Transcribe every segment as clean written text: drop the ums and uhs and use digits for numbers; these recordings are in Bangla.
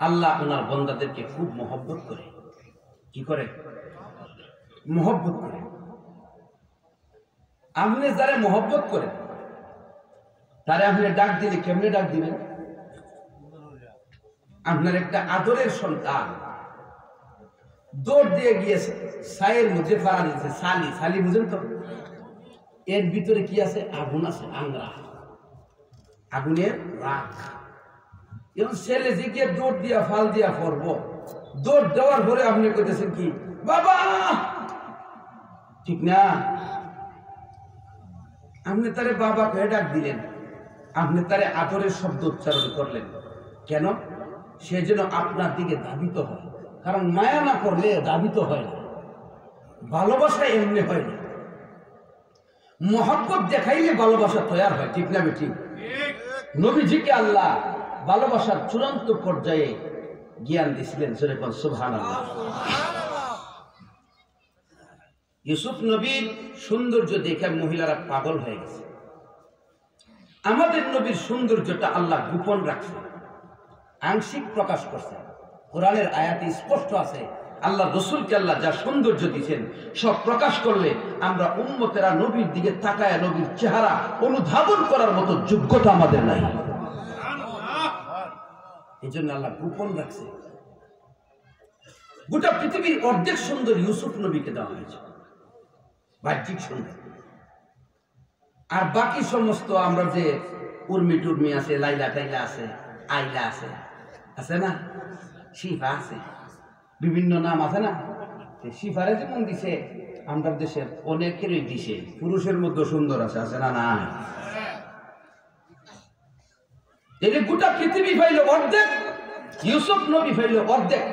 আল্লাহ ওনার বান্দাদেরকে খুব মহব্বত করে। কি করে? মহব্বত করে। আপনি যারা মহব্বত করেন তারা আপনি ডাক দিলে কেমনে ডাক দিবেন? আপনার একটা আদরের সন্তান দৌড় দিয়ে গিয়েছে, ছায়ের মধ্যে ফাড়া দিয়েছে, শালি শালি বুঝেন তো? এর ভিতরে কি আছে? আগুন আছে, আংরা, আগুনের রাখ। এবং ছেলে যে গিয়ে দৌড় দিয়া ফাল দিয়া পড়বো, দৌড় দেওয়ার পরে আপনি কইতেছেন কি বাবা, ঠিক না? আপনি তারে বাবা কয়ে ডাক দিলেন, আপনি তারে আদরের শব্দ উচ্চারণ করলেন। কেন? সে যেন আপনার দিকে ধাবিত হয়। কারণ মায়া না করলে ধাবিত হয় না, ভালোবাসা এমনি হয় না। মহব্বত দেখাইলে ভালোবাসা তৈরি হয়, ঠিক না বেঠিক? নবীজিকে আল্লাহ ভালোবাসার চূড়ান্ত পর্যায়ে জ্ঞান দিয়েছিলেন। যেরকম সুবহানাল্লাহ। ইউসুফ নবীর সৌন্দর্য দেখে মহিলারা পাগল হয়ে গেছে। আমাদের নবীর সৌন্দর্যটা আল্লাহ গোপন রাখছে, আংশিক প্রকাশ করছে। কোরআনের আয়াতে স্পষ্ট আছে আল্লাহ রসুলকে আল্লাহ যা সৌন্দর্য দিয়েছেন সব প্রকাশ করলে আমরা উম্মতেরা নবীর দিকে তাকায় নবীর চেহারা অনুধাবন করার মতো যোগ্যতা আমাদের নাই। এই জন্য আল্লাহ গোপন রাখছে। গোটা পৃথিবীর অর্ধেক সুন্দর ইউসুফ নবীকে দেওয়া হয়েছে, বাহ্যিক সুন্দর। আর বাকি সমস্ত আমরা যে উর্মি টুর্মি আছে, লাইলা টাইলা আছে, আইলা আছে, আছে না, শিফা আছে, বিভিন্ন নাম আছে না। শিফারে যেমন দিছে আমরা দেশের অনেকেরই দিছে, পুরুষের মধ্যে সুন্দর আছে, আছে না? না, এই গোটা পৃথিবী পাইল অর্ধেক, ইউসুফ নবী পাইল অর্ধেক।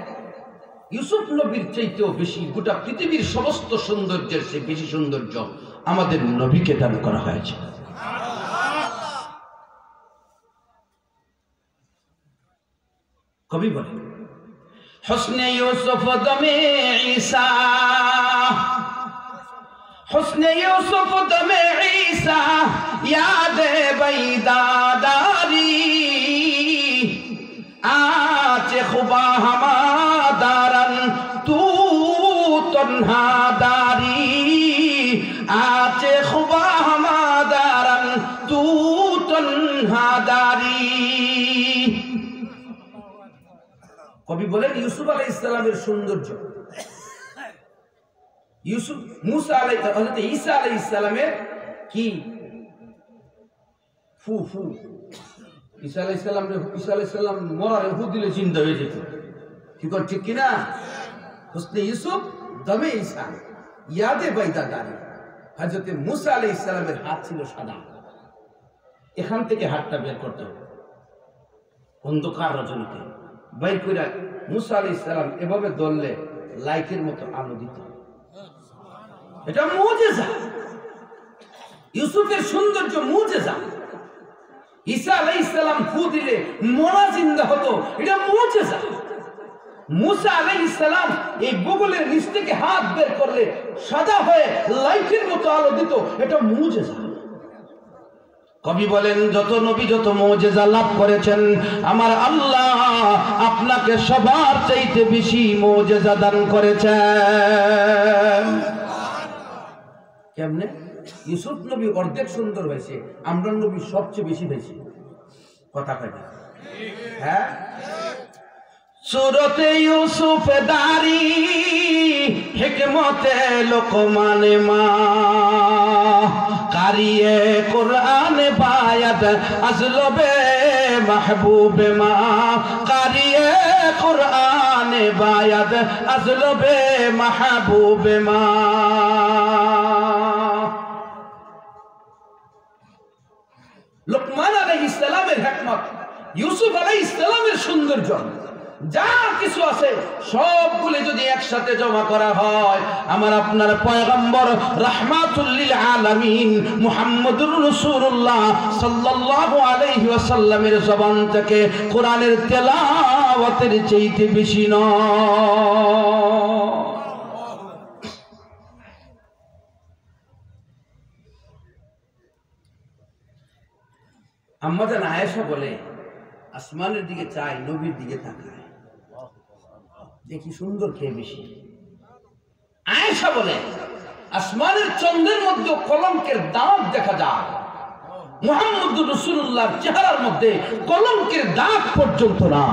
ইউসুফ নবীর চাইতেও বেশি গোটা পৃথিবীর সমস্ত সৌন্দর্যের চেয়ে বেশি সৌন্দর্য আমাদের নবীকে দান করা হয়েছে। কবি বলে হুসনে ইউসুফ দমে ঈসা, হুসনে ইউসুফ দমে ঈসা ইয়াদে বাইদাদারি আচে খুবা হামাদারান তু তনহাদারি আচে খুবা হামাদারান তু তনহাদারি। কবি বলেন ইউসুফ আলাইহিস সালামের সৌন্দর্য, ইউসুফ মুসা আলাইহিস হযরত ঈসা আলাইহিস সালামের কি ফু ফু। ঈসা আলাইহিস সালাম মরার ফু দিলে চিন্তা হয়ে যেত, ঠিক কিনা? হুসনে ইউসুফ দমে ঈসা ইয়াদে বাইদাদারি। হযরত মুসা আলাইহিস সালামের হাত ছিল সাদা, এখান থেকে হাতটা বের করতে হবে অন্ধকার রজনীতে বাইর করে। মুসা আলাইহিস সালাম এভাবে ধরলে লাইটের মতো আলো দিত। এটা মুজিজা, ইউসুফের সৌন্দর্য মুজিজা। ঈসা আলাইহিস সালাম ফু দিলে মরা জিন্দা হতো, এটা মুজিজা। মুসা আলাইহিস সালাম এই বুগলের নিচ থেকে হাত বের করলে সাদা হয়ে লাইটের মতো আলো দিত, এটা মুজিজা। কবি বলেন যত নবী যত মুজিজা লাভ করেছেন আমার আল্লাহ আপনাকে সবার চাইতে বেশি মুজিজা দান করেছেন। কেমনে? ইউসুফ নবী অর্ধেক সুন্দর হয়েছে, আমরা নবী সবচেয়ে বেশি হয়েছে। কথা কয় না? হ্যাঁ, सूरत यूसुफ दारी हिकमते लोकमान माँ कारिये कुरान बायत अजलबे महबूब माँ कारिये कुरान बायत अजलबे महबूब माँ। लुकमान आलैहिस सालामेर हिकमत, यूसुफ आलैहिस सालामेर सौंदर्य, যা কিছু আছে সবগুলো যদি একসাথে জমা করা হয় আমার আপনার পয়গম্বর রাহমাতুল লিল আলামিন মুহাম্মদুর রাসূলুল্লাহ সাল্লাল্লাহু আলাইহি ওয়াসাল্লামের জবান থেকে কোরআনের তেলাওয়াতের চাইতে বেশি নয়। আম্মা জান আয়েশা বলে আসমানের দিকে চাই, নবীর দিকে তাকায়। দেখি সুন্দর খেয়ে বেশি। আয়েশা বলে আসমানের চন্দ্রের মধ্যে কলঙ্কের দাগ দেখা যায়, মুহাম্মদুর রাসূলুল্লাহর চেহারার মধ্যে কলঙ্কের দাগ পর্যন্ত না।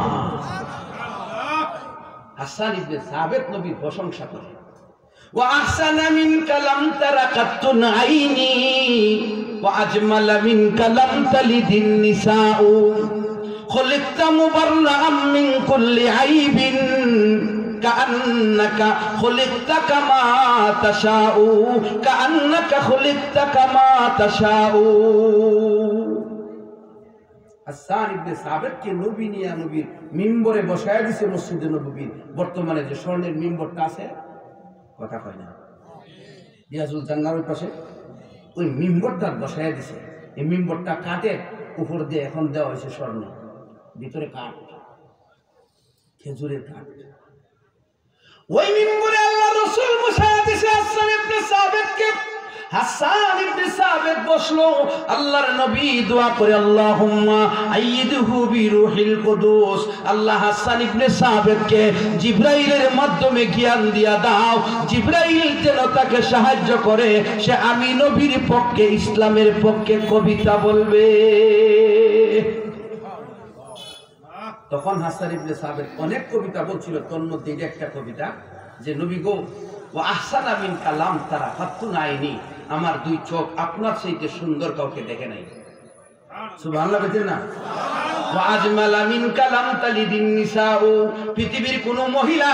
হাসান ইবনে সাবিত নবীর প্রশংসা করে, ওয়া আহসানা মিনকা লাম তারা কাত্তুন আইনি ওয়া আজমালা মিনকা লাম তালিদিন নিসাউ খুলিকতা মুবাররাআম মিন কুল্লি আইবিন কাআন্নাকা খুলিকতা কামা তাশাউ কাআন্নাকা খুলিকতা কামা তাশাউ। হাসান ইবনে সাবিতকে নবী নিয়া নবীর মিম্বরে বসায়া দিয়েছে মসজিদে নববীর। বর্তমানে যে স্বর্ণের মিম্বরটা আছে, কথা কয় না, রিয়াজুল জান্নাতের পাশে ওই মিম্বরটা বসায়া দিছে। এই মিম্বরটা কাঠের উপর দিয়ে এখন দেওয়া হয়েছে স্বর্ণ, ভিতরে কাঠ, খেজুরের কাঠ। ওই মিম্বরে আল্লাহ রাসূল বসায়া দিছে হাসান ইবনে সাবিতকে। হাসান ইবনে সাবিত বসলো, আল্লাহর নবী দোয়া করে আল্লাহুম্মা আইয়িদহু বিরূহিল কুদুস, আল্লাহ হাসান ইবনে সাবিতকে জিবরাইলের মাধ্যমে জ্ঞান দিয়া দাও, জিবরাইল যেন তাকে সাহায্য করে, সে আমি নবীর পক্ষে, ইসলামের পক্ষে কবিতা বলবে। তখন হাসান ইবনে সাবিত অনেক কবিতা বলছিল, তোর মধ্যে একটা কবিতা যে নবী গো ওয়া আহসানা মিনকা লাম তারা কাত্তুন আইনি, আমার দুই চোখ আপনার চাইতে সুন্দর কাউকে দেখে নাই। সুবহানাল্লাহ বলেন না? ওয়া আজমালা মিনকা লাম তালিদিন নিসাউ, পৃথিবীর কোন মহিলা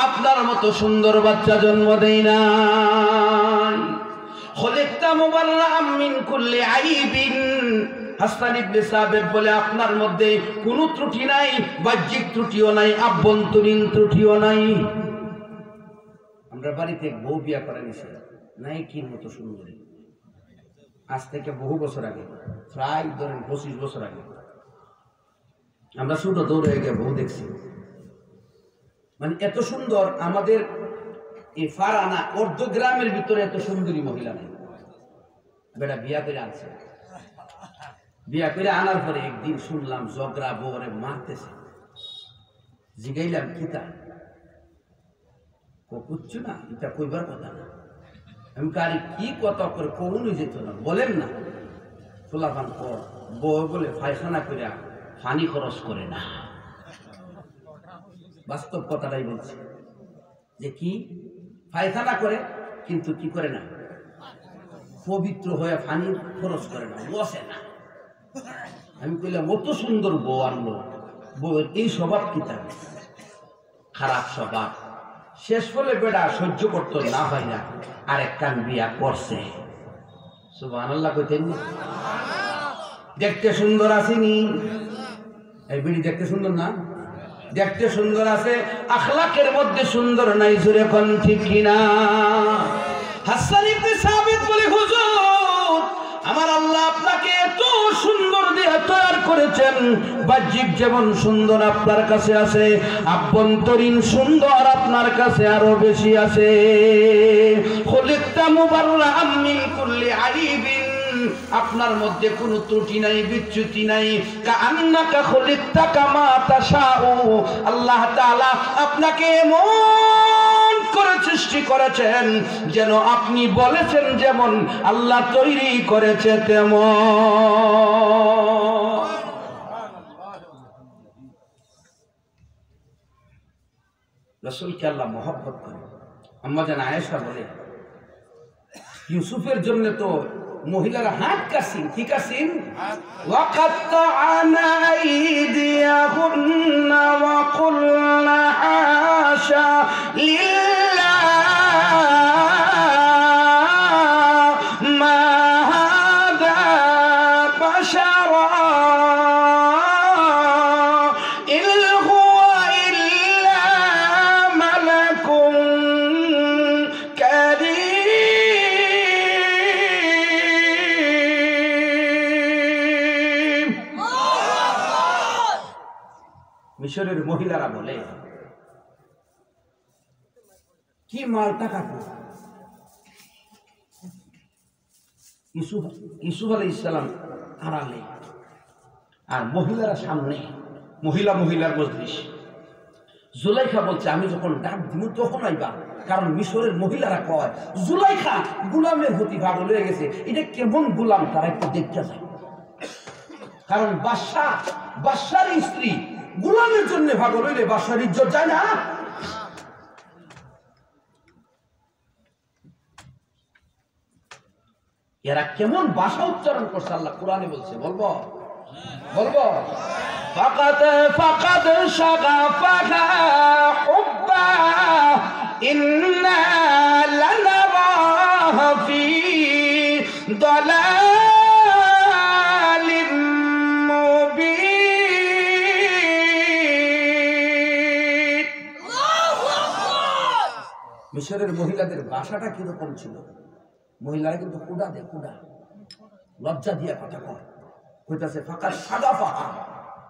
আপনার মতো সুন্দর বাচ্চা জন্ম দেয় নাই। খুলিকতা মুবাররাআম মিন কুল্লি আইবিন, হাসান ইবনে সাবিত বলে আপনার মধ্যে কোনো ত্রুটি নাই, বাহ্যিক ত্রুটিও নাই, আভ্যন্তরীণ ত্রুটিও নাই। আমরা বাড়িতে বউ বিয়া করে নিছি, নাইকির মতো সুন্দরী, আজ থেকে বহু বছর আগে, প্রায় ধরেন 25 বছর আগে আমরা ছোট দৌড়ে গিয়ে বউ দেখছি। মানে এত সুন্দর, আমাদের এই ফারানা অর্ধ গ্রামের ভিতরে এত সুন্দরী মহিলা নেই। বেটা বিয়া করে আনছে, বিয়া করে আনার পরে একদিন শুনলাম ঝগড়া, বউরে মারতেছে। জিগাইলাম কিতা, কুচ্ছু না, এটা কইবার কথা না। আমি কারি কি কথা করে কখনোই যেত না, বলেন না ফুলাফান কর, বউ বলে পায়খানা করে পানি খরচ করে না। বাস্তব কথাটাই বলছে যে কি পায়খানা করে কিন্তু কি করে না, পবিত্র হয়ে পানি খরচ করে না, বসে না। আমি কইলাম অত সুন্দর বউ আনলো, বউয়ের এই স্বভাব কিতা, খারাপ স্বভাব। শেষ হলে বেড়া সহ্য করতে না হয় না, আর এক কান বিয়া করছে। সুবহানাল্লাহ কইতেন না? দেখতে সুন্দর আসেনি, এই বিড়ি দেখতে সুন্দর না, দেখতে সুন্দর আছে, আখলাকের মধ্যে সুন্দর নাই। জোরে কোন ঠিক কিনা? হাসান ইবনে সাবিত বলে হুজুর, আমার আল্লাহ আপনাকে এত সুন্দর দিয়ে তৈরি করেছেন, বাহ্যিক যেমন সুন্দর আপনার কাছে আছে, আভ্যন্তরীণ সুন্দর আপনার কাছে আরো বেশি আছে। খুলিকতা মুবাররাআম মিন কুল্লি আইবিন, আপনার মধ্যে কোনো ত্রুটি নাই, বিচ্যুতি নাই। কাআন্নাকা খুলিকতা কামা তাশাউ, আল্লাহ তাআলা আপনাকে এমন করে সৃষ্টি করেছেন যেন আপনি বলেছেন যেমন আল্লাহ তৈরি করেছে তেমন। রাসূলকে আল্লাহ মহব্বত করে। আম্মা জান আয়েশা বলে ইউসুফের জন্য তো মহিলারা হাত কাশিন, কি কাশিন? ওয়াকাত্তা'না আইদিয়াহুন্না ওয়া কুলনা হাশা লিল্লাহ মা হাযা বাশারা ইন হুয়া ইল্লা মালাকুন কারীম। মিশরের মহিলারা বলে কি মাল টাকা ইউসুফ আলাইহিস সালাম আড়ালে আর মহিলারা সামনে, মহিলার মজলিস। জুলাইখা বলছে আমি যখন ডাক দিব তখন আইবা, কারণ মিশরের মহিলারা কয় জুলাইখা গোলামের প্রতি পাগল হয়ে গেছে, এটা কেমন গোলাম তারা একটু দেখতে যায়। কারণ বাদশার স্ত্রী গোলামের জন্য পাগল হইলে বাদশার ইজ্জত যায় না। এরা কেমন ভাষা উচ্চারণ করছে আল্লাহ কোরআনে বলছে, বলবো ফাকাদ শাগাফাহা হুব্বা ইন্না লানারাহা ফি দালালিম মুবিন। মিশরের মহিলাদের ভাষাটা কিরকম ছিল? মহিলারা কিন্তু কুড়া দেয়, কুড়া লজ্জা দিয়া কথা কয়, কইতাছে ফাঁকা সাদা পাহা,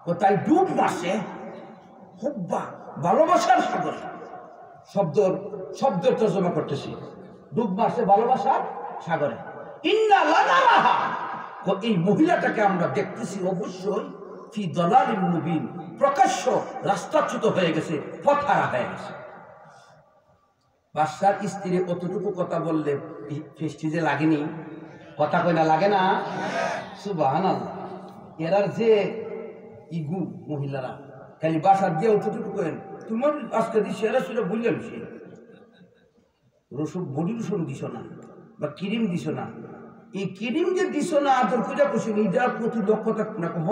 কোথায় ডুব মারছে হুব্বা ভালোবাসার সাগরে। শব্দের তর্জমা করতেছি, ডুব মারছে ভালোবাসার সাগরে। ইন্না লানারাহা, এই মহিলাটাকে আমরা দেখতেছি অবশ্যই ফি দালালিম মুবিন, প্রকাশ্য রাস্তাচ্যুত হয়ে গেছে, পথহারা হয়ে গেছে। বাদশার স্ত্রী অতটুকু কথা বললে ফেস্টিজে লাগেনি? কথা কই না, লাগে না? সুবহানাল্লাহ। এরার যে ইগু মহিলারা খালি বাসার দিয়ে অতটুকু কেন তোমার আজকে দিচ্ছে, এরা সেটা বললাম সে রসুন বডি রসুন দিছ না বা ক্রিম দিছ না, এই ক্রিম যে দিছ না আদর পূজা করছি নিজের প্রতি লক্ষ্য থাকতো না। হ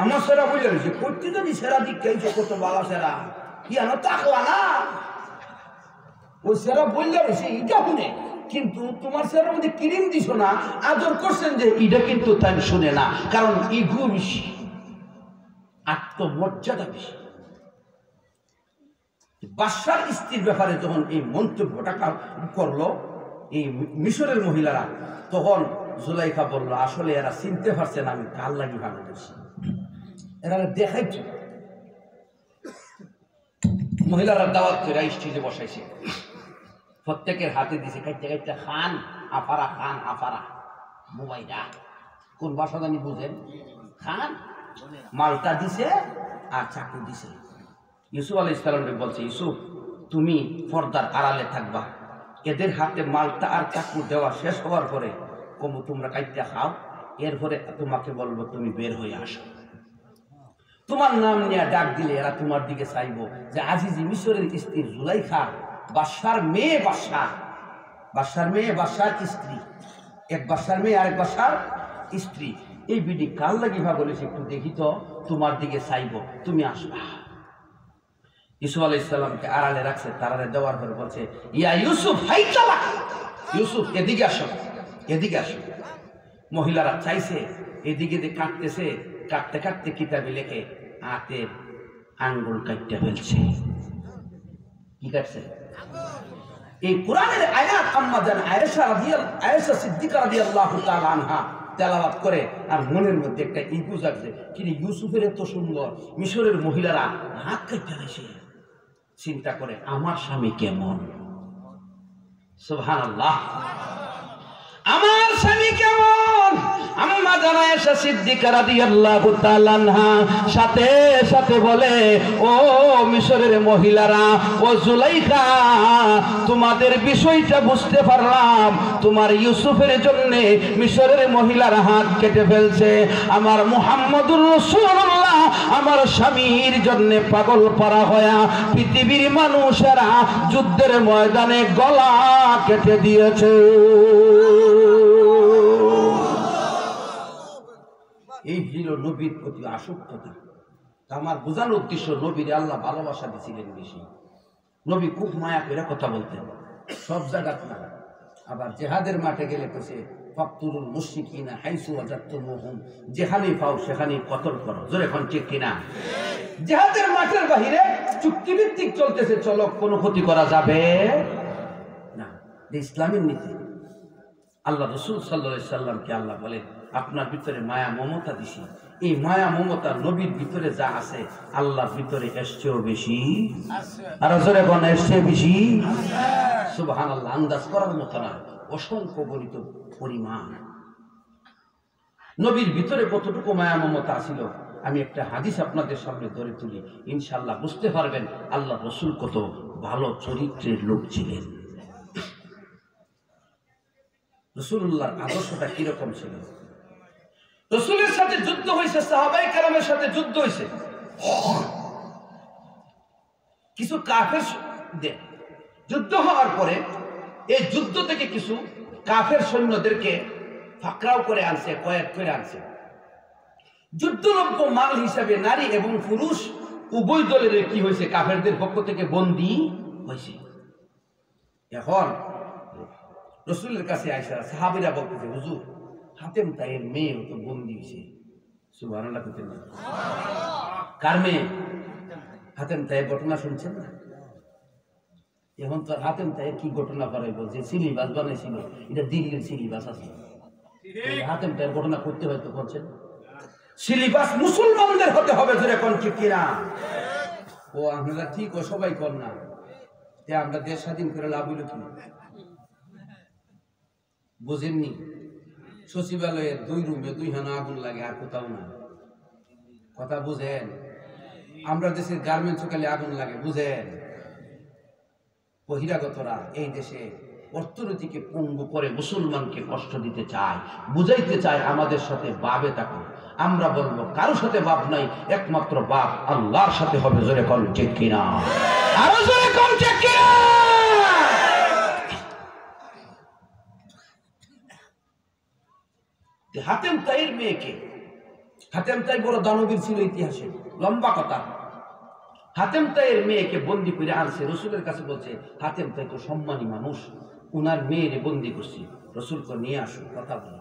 আমার সেরা বললাম সে করতে যদি সেরা দিক খাইছে কত বালা সেরা কি আনো তাকলা না, ওই সেরা বললাম সে এটা শুনে, কিন্তু তোমার সেরার মধ্যে ক্রিম দিছ না আদর করছেন যে এটা কিন্তু তাই শুনে না, কারণ ইগু বেশি, আত্মমর্যাদা বেশি। বাদশার স্ত্রীর ব্যাপারে যখন এই মন্তব্যটা করলো এই মিশরের মহিলারা, তখন জুলাইখা বলল আসলে এরা চিনতে পারছে না আমি কার লাগি ভালো করছি, এরা দেখাইছে। মহিলারা দাওয়াত করে স্টেজে বসাইছে, প্রত্যেকের হাতে দিছে কাইতে কাইতে খান আফারা, খান আফারা মোবাইলটা কোন ভাষা জানি বুঝেন, খান মালটা দিছে আর চাকু দিছে। ইউসুফ আলাইহিস সালামকে বলছে ইউসুফ তুমি পর্দার আড়ালে থাকবা, এদের হাতে মালটা আর চাকু দেওয়া শেষ হওয়ার পরে কমু তোমরা কাইতে খাও, এরপরে তোমাকে বলবো তুমি বের হয়ে আসো। তোমার নাম নিয়ে ডাক দিলে এরা তোমার দিকে চাইবো যে আজিজি মিশরের স্ত্রী জুলাইখা বাদশার মেয়ে, বাদশার মেয়ে বাদশার স্ত্রী, এক বাদশার মেয়ে আরেক বাদশার স্ত্রী, এই বিডি কাল লাগিভা বলেছে একটু দেখি তো তোমার দিকে চাইবো, তুমি আসবা। ইউসুফ আলাইহিস সালামকে আড়ালে রাখছে, তারারে দেওয়ার পরে বলছে ইয়া ইউসুফ হাইতালা, ইউসুফ এদিকে আসো, এদিকে আসো। মহিলারা চাইছে, এদিকে কাটতেছে, কাটতে কাটতে কিতাবে লেখে হাতের আঙ্গুল কাটতে ফেলছে। কি কাটছে? এই কোরআনের আয়াত আম্মা জান আয়েশা সিদ্দিকা রাদিয়াল্লাহু তাআলা আনহা তেলাওয়াত করে, আর মনের মধ্যে একটা ইগু জাগছে, কিন্তু ইউসুফের এত সুন্দর, মিশরের মহিলারা হাত কাটতে ফেলেছে। চিন্তা করে আমার স্বামী কেমন, সুবহানাল্লাহ, আমার স্বামী কেমন। আম্মা জান আয়েশা সিদ্দিকা রাদিয়াল্লাহু তাআলা আনহা সাথে সাথে বলে ও মিশরের মহিলারা, ও জুলাইখা তোমাদের বিষয়টা বুঝতে পারলাম, তোমার ইউসুফের জন্য মিশরের মহিলারা হাত কেটে ফেলছে, আমার মুহাম্মদুর রাসূলুল্লাহ আমার স্বামীর জন্য পাগল পারা হয়া পৃথিবীর মানুষেরা যুদ্ধের ময়দানে গলা কেটে দিয়েছে। এই ছিল নবীর প্রতি আসক্ততা। আমার বোঝানোর উদ্দেশ্য নবীর আল্লাহ ভালোবাসা দিয়েছিলেন বেশি, নবী খুব মায়া করে কথা বলতেন সব জায়গা না। আবার জেহাদের মাঠে গেলে কইছে ফাকতুলুল মুশরিকিনা হাইসু ওয়াজাতুমুহুম, যেখানেই পাও সেখানেই কতল করো। জোরে কোন ঠিক কিনা? জেহাদের মাঠের বাহিরে চুক্তিভিত্তিক চলতেছে, চলো কোনো ক্ষতি করা যাবে না, ইসলামের নীতি। আল্লাহ রাসূল সাল্লাল্লাহু আলাইহি সাল্লামকে আল্লাহ বলেন আপনার ভিতরে মায়া মমতা দিছি, এই মায়া মমতা নবীর ভিতরে যা আছে আল্লাহর ভিতরে এসছেও বেশি, আর জোরে কোন এসছে বেশি, সুবহানাল্লাহ। আন্দাজ করার মতো না, অসংখ্য গণিত পরিমাণ। নবীর ভিতরে কতটুকু মায়া মমতা ছিল আমি একটা হাদিস আপনাদের সামনে ধরে তুলি, ইনশাআল্লাহ বুঝতে পারবেন আল্লাহ রসুল কত ভালো চরিত্রের লোক ছিলেন। রাসূলুল্লাহর আদর্শটা কিরকম ছিল? রাসূলের সাথে যুদ্ধ হয়েছে, সাহাবায়ে কেরামের সাথে যুদ্ধ হয়েছে, কিছু কাফের যুদ্ধ হওয়ার পরে এই যুদ্ধ থেকে কিছু কাফের সৈন্যদেরকে ফাকরাও করে আনছে, কয়েদ করে আনছে। যুদ্ধলব্য মাল হিসাবে নারী এবং পুরুষ উভয় দলের কি হয়েছে, কাফেরদের পক্ষ থেকে বন্দী হয়েছে। এখন রাসূলের কাছে আইসা সাহাবীরা বলতেছে, হুজুর হাতেম তাইয়ের মেয়ে তো বন্দী হয়েছে। সুবহানাল্লাহ বলতেন না? কার মেয়ে? হাতেম তাইয়ের ঘটনা শুনছেন না? এখন তো হাতেম তাইয়ের কি ঘটনা করাই বলছে, সিলিবাস বানাইছিল, এটা দিল্লির সিলিবাস আছে। হাতেম তাইয়ের ঘটনা করতে হয়তো করছেন, সিলিবাস মুসলমানদের হতে হবে, ধরে কোন ঠিক কিনা? ও আপনারা ঠিক ও সবাই কর না, আমরা দেশ স্বাধীন করে লাভ হইল কি বুঝেননি? সচিবালয়ের 2 রুমে 2 হানা আগুন লাগে, আর কোথাও না। কথা বুঝেন? আমরা দেশের গার্মেন্টস কালে আগুন লাগে, বুঝেন? বহিরাগতরা এই দেশে অর্থনীতিকে পঙ্গু করে মুসলমানকে কষ্ট দিতে চায়, বুঝাইতে চায় আমাদের সাথে বাবে থাকো। আমরা বলবো কারোর সাথে বাপ নাই, একমাত্র বাপ আল্লাহর সাথে হবে। জোরে কোন ঠিক কিনা? আরো জোরে কোন ঠিক কিনা? হাতেম তাইয়ের মেয়েকে, হাতেম তাই বড় দানবীর ছিল ইতিহাসে, লম্বা কথা। হাতেম তাইয়ের মেয়েকে বন্দি করে আনছে, রসুলের কাছে বলছে হাতেম তাই তো সম্মানী মানুষ, উনার মেয়েরে বন্দি করছি, রসুলকে নিয়ে আসুন কথা বলে।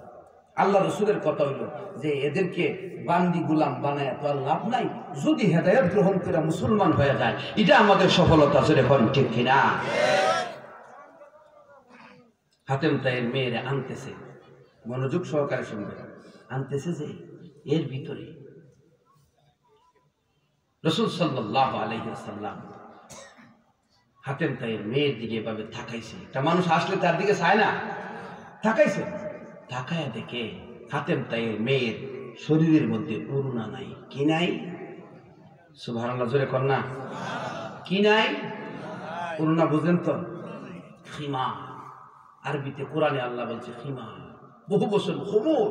আল্লাহ রসুলের কথা হইল যে এদেরকে বান্দি গুলাম বানায় তো আর লাভ নাই, যদি হেদায়েত গ্রহণ করে মুসলমান হয়ে যায় এটা আমাদের সফলতা। সেটা এখন ঠিক কিনা? হাতেম তাইয়ের মেয়েরে আনতেছে, মনোযোগ সহকারে শুনবে, আনতেছে যে এর ভিতরে রাসূল সাল্লাল্লাহু আলাইহি ওয়াসাল্লাম হাতেম তাইয়ের মেয়ের দিকে এভাবে তাকাইছে। একটা মানুষ আসলে তার দিকে চায় না, তাকাইছে, তাকায় দেখে হাতেম তাইয়ের মেয়ের শরীরের মধ্যে ওড়না নাই। কি নাই? সুবহানাল্লাহ জোরে কর না। কি নাই? ওড়না বুঝেন তো? খিমা। আরবিতে কোরআনে আল্লাহ বলছে খিমা, বহু বছর খুমুর।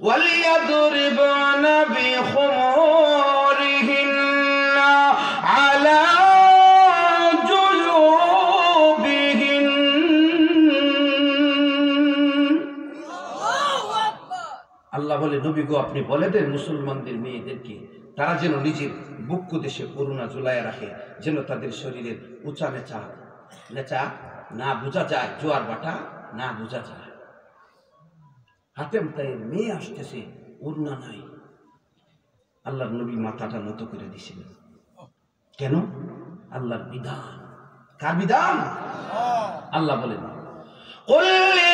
ওয়ালিয়াদরিবনা বিখুমুরিহিন্না আলা জুয়ুবিহিন। আল্লাহ বলে নবী গো আপনি বলে দেন মুসলমানদের মেয়েদেরকে তারা যেন নিজের বুক দেশে করুণা ঝুলাইয়া রাখে, যেন তাদের শরীরের উঁচা নেচা না বোঝা যায়, জোয়ার বাটা না বোঝা যায়। হাতেম তাইয়ের মেয়ে আসতেছে, ওড়না নাই। আল্লাহর নবী মাথাটা নত করে দিছিলেন। কেন? আল্লাহর বিধান। কার বিধান? আল্লাহ বলেন قل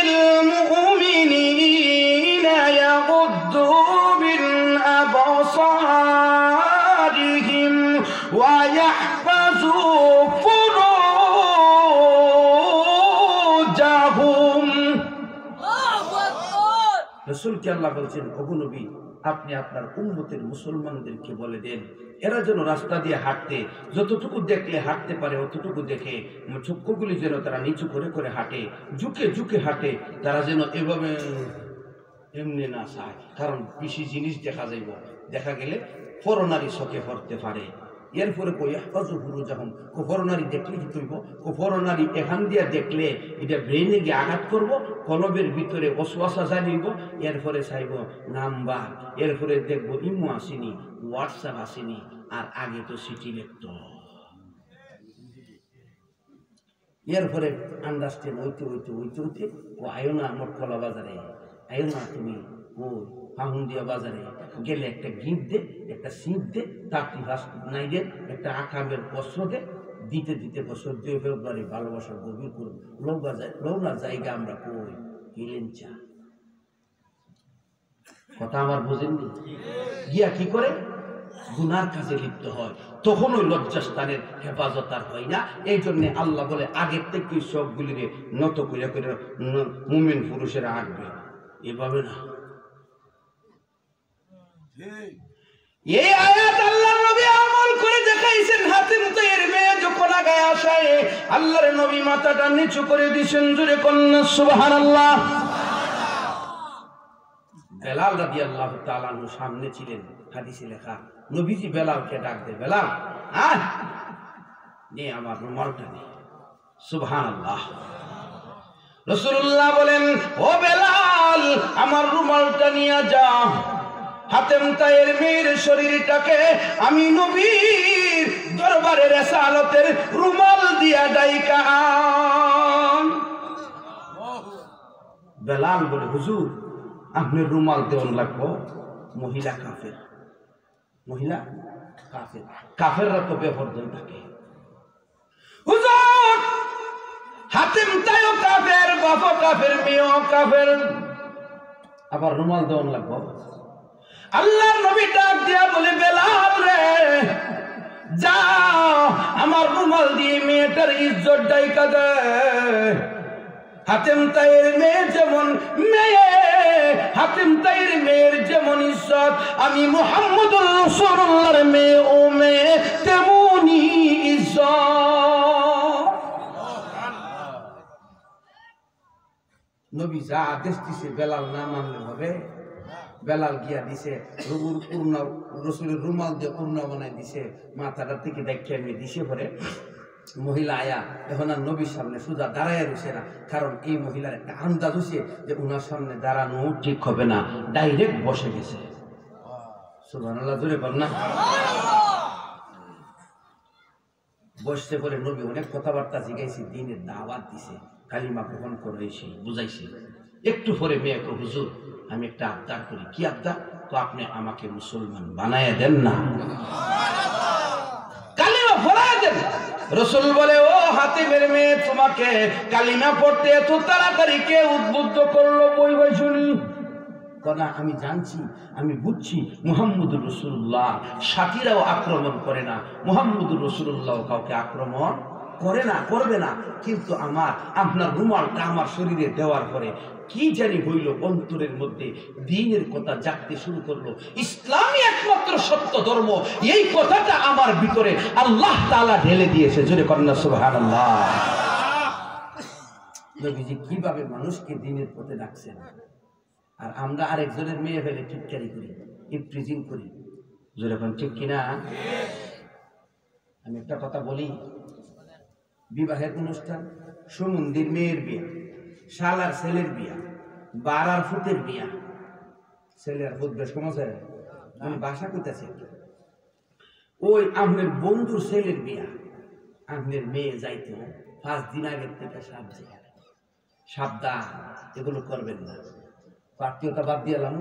للمؤمنين يغضوا من أبصارهم ويحفظوا فروجهم। রাসূলকে আল্লাহ বলছেন ওগো নবী আপনি আপনার উম্মতের মুসলমানদেরকে বলে দেন এরা যেন রাস্তা দিয়ে হাঁটতে যতটুকু দেখলে হাঁটতে পারে অতটুকু দেখে, চক্ষুগুলি যেন তারা নিচু করে করে হাঁটে, ঝুঁকে ঝুঁকে হাঁটে, তারা যেন এভাবে এমনি না চায়, কারণ বেশি জিনিস দেখা যাইব, দেখা গেলে ফরনারি চোখে পড়তে পারে। এরপরে যখন ফরনারি দেখলে কি করব, ফরনারি এখান দিয়ে দেখলে এটা ব্রেনে গিয়ে আঘাত করব, কলবের ভিতরে ওয়াসওয়াসা জানিব, এরপরে চাইব নাম্বার, এরপরে দেখব ইমো আসেনি, হোয়াটসঅ্যাপ আসেনি, আর আগে তো চিঠি লিখত। এরপরে আন্ডারস্ট্যান্ড হইতে হইতে হইতে হইতে ও আয়ো না মটকলা বাজারে, আয়ো না তুমি ও ফাহুন্দিয়া বাজারে গেলে একটা গিফট দে, একটা সিট দে, 31 নাইটে একটা আকামের বস্ত্র দে, দিতে দিতে বছর 2 ফেব্রুয়ারি ভালোবাসার গভীর করুন লৌনার জায়গা আমরা কই হিলেন চা। কথা আমার বোঝেননি? গিয়া কি করে গুনার কাজে লিপ্ত হয়, তখন ওই লজ্জাস্থানের হেফাজত আর হয় না। এই জন্য আল্লাহ বলে আগের থেকে সবগুলিরে নত করে করে মুমিন পুরুষেরা আঁকবে, এভাবে না। এই আয়াত আল্লাহর নবী আমল করে দেখাইছেন। হাতিম তাইয়ের মেয়ে যখন আগায় আসে আল্লাহর নবী মাথাটা নিচু করে দিয়েছেন, জোরে কন্যা সুবহানাল্লাহ। বেলাল রাদিয়াল্লাহু তাআলা আনহু সামনে ছিলেন, হাদিসে লেখা নবীজি বেলালকে ডাক দেয়, বেলাল আয় নে আমার রুমালটা নে। সুবহানাল্লাহ। রাসূলুল্লাহ বলেন, ও বেলাল আমার রুমালটা নিয়ে যা। হাতেম তাইয়ের মেয়ের শরীরটাকে আমি নবীর দরবারে রিসালাতের রুমাল দিয়া ডাইকা আন। বেলাল বলে, হুজুর আপনি রুমাল দেওয়ান লাগবো, মহিলা কাফের, মহিলা কাফের, কাফেররা তো বেপরদন থাকে। হুজুর হাতিম তাইও কাফের, বাপও কাফের, মেয়েও কাফের, আবার রুমাল দেওয়ান লাগবো। আল্লাহর নবী ডাক দিয়া বলে, বেলাল রে যা আমার রুমাল দিয়ে মেয়েটার ইজ্জত ডাইকা দে। হাতিম তাইয়ের মেয়ে যেমন মেয়ে, হাতিম তাইয়ের মেয়ের যেমন ইজ্জত, আমি মুহাম্মদুর রাসূলুল্লাহর মেয়ে ও মেয়ে তেমনি ইজ্জত। নবী যা আদেশ দিছে বেলাল না মানলে হবে। বেলাল গিয়া দিছে রসুলের রুমাল দিয়ে উড়না বানাই দিছে, মাথাটা থেকে দেখিয়ে নিয়ে দিছে। পরে মহিলা আয়া এখন আর নবীর সামনে সোজা দাঁড়ায় রয়েছে না, কারণ এই মহিলার একটা আন্দাজ হয়েছে যে উনার সামনে দাঁড়ানো ঠিক হবে না, ডাইরেক্ট বসে গেছে। সুবহানাল্লাহ, জোরে বল না। বসতে পরে নবী অনেক কথাবার্তা জিজ্ঞাসা, দিনের দাওয়াত দিছে, কালিমা গ্রহণ করেছে, বুঝাইছে। একটু পরে মেয়ে কো, হুজুর আমি একটা আবদার করি। কি আবদার? তো আপনি আমাকে মুসলমান বানায় দেন না, কালিমা পড়ায় দেন। রাসূল বলে, ও হাতিমের মেয়ে তোমাকে কালিমা পড়তে এত তাড়াতাড়ি কে উদ্বুদ্ধ করলো? বই বই শুনি না, আমি জানছি, আমি বুঝছি মুহাম্মদুর রাসূলুল্লাহ সাথীরাও আক্রমণ করে না, মুহাম্মদুর রাসূলুল্লাহ কাউকে আক্রমণ করে না, করবে না। কিন্তু আপনার রুমালটা আমার শরীরে দেওয়ার পরে কি জানি হইল, অন্তরের মধ্যে দ্বীনের কথা জাগতে শুরু করলো। ইসলামই একমাত্র সত্য ধর্ম, এই কথাটা আমার ভিতরে আল্লাহ তাআলা ঢেলে দিয়েছে। জোরে কন্যা সুবহানাল্লাহ। নবীজি কিভাবে মানুষকে দ্বীনের পথে ডাকছেন, আর আমরা আরেকজনের মেয়ে ফেলে টিটকারি করি, ইফটিজিং করি। জোরে কোন ঠিক কিনা? আমি একটা কথা বলি, বিবাহের অনুষ্ঠান, সুমন্দির মেয়ের বিয়া, শালার ছেলের বিয়া, বারার ফুতের বিয়া, ছেলের ফুত বেশ কমছে, আমি বাসা করতেছি, ওই আপনার বন্ধুর ছেলের বিয়া, আপনার মেয়ে যাইতো 5 দিন আগের থেকে সাবধান, এগুলো করবেন না। আত্মীয়তা বাদ দিলাম,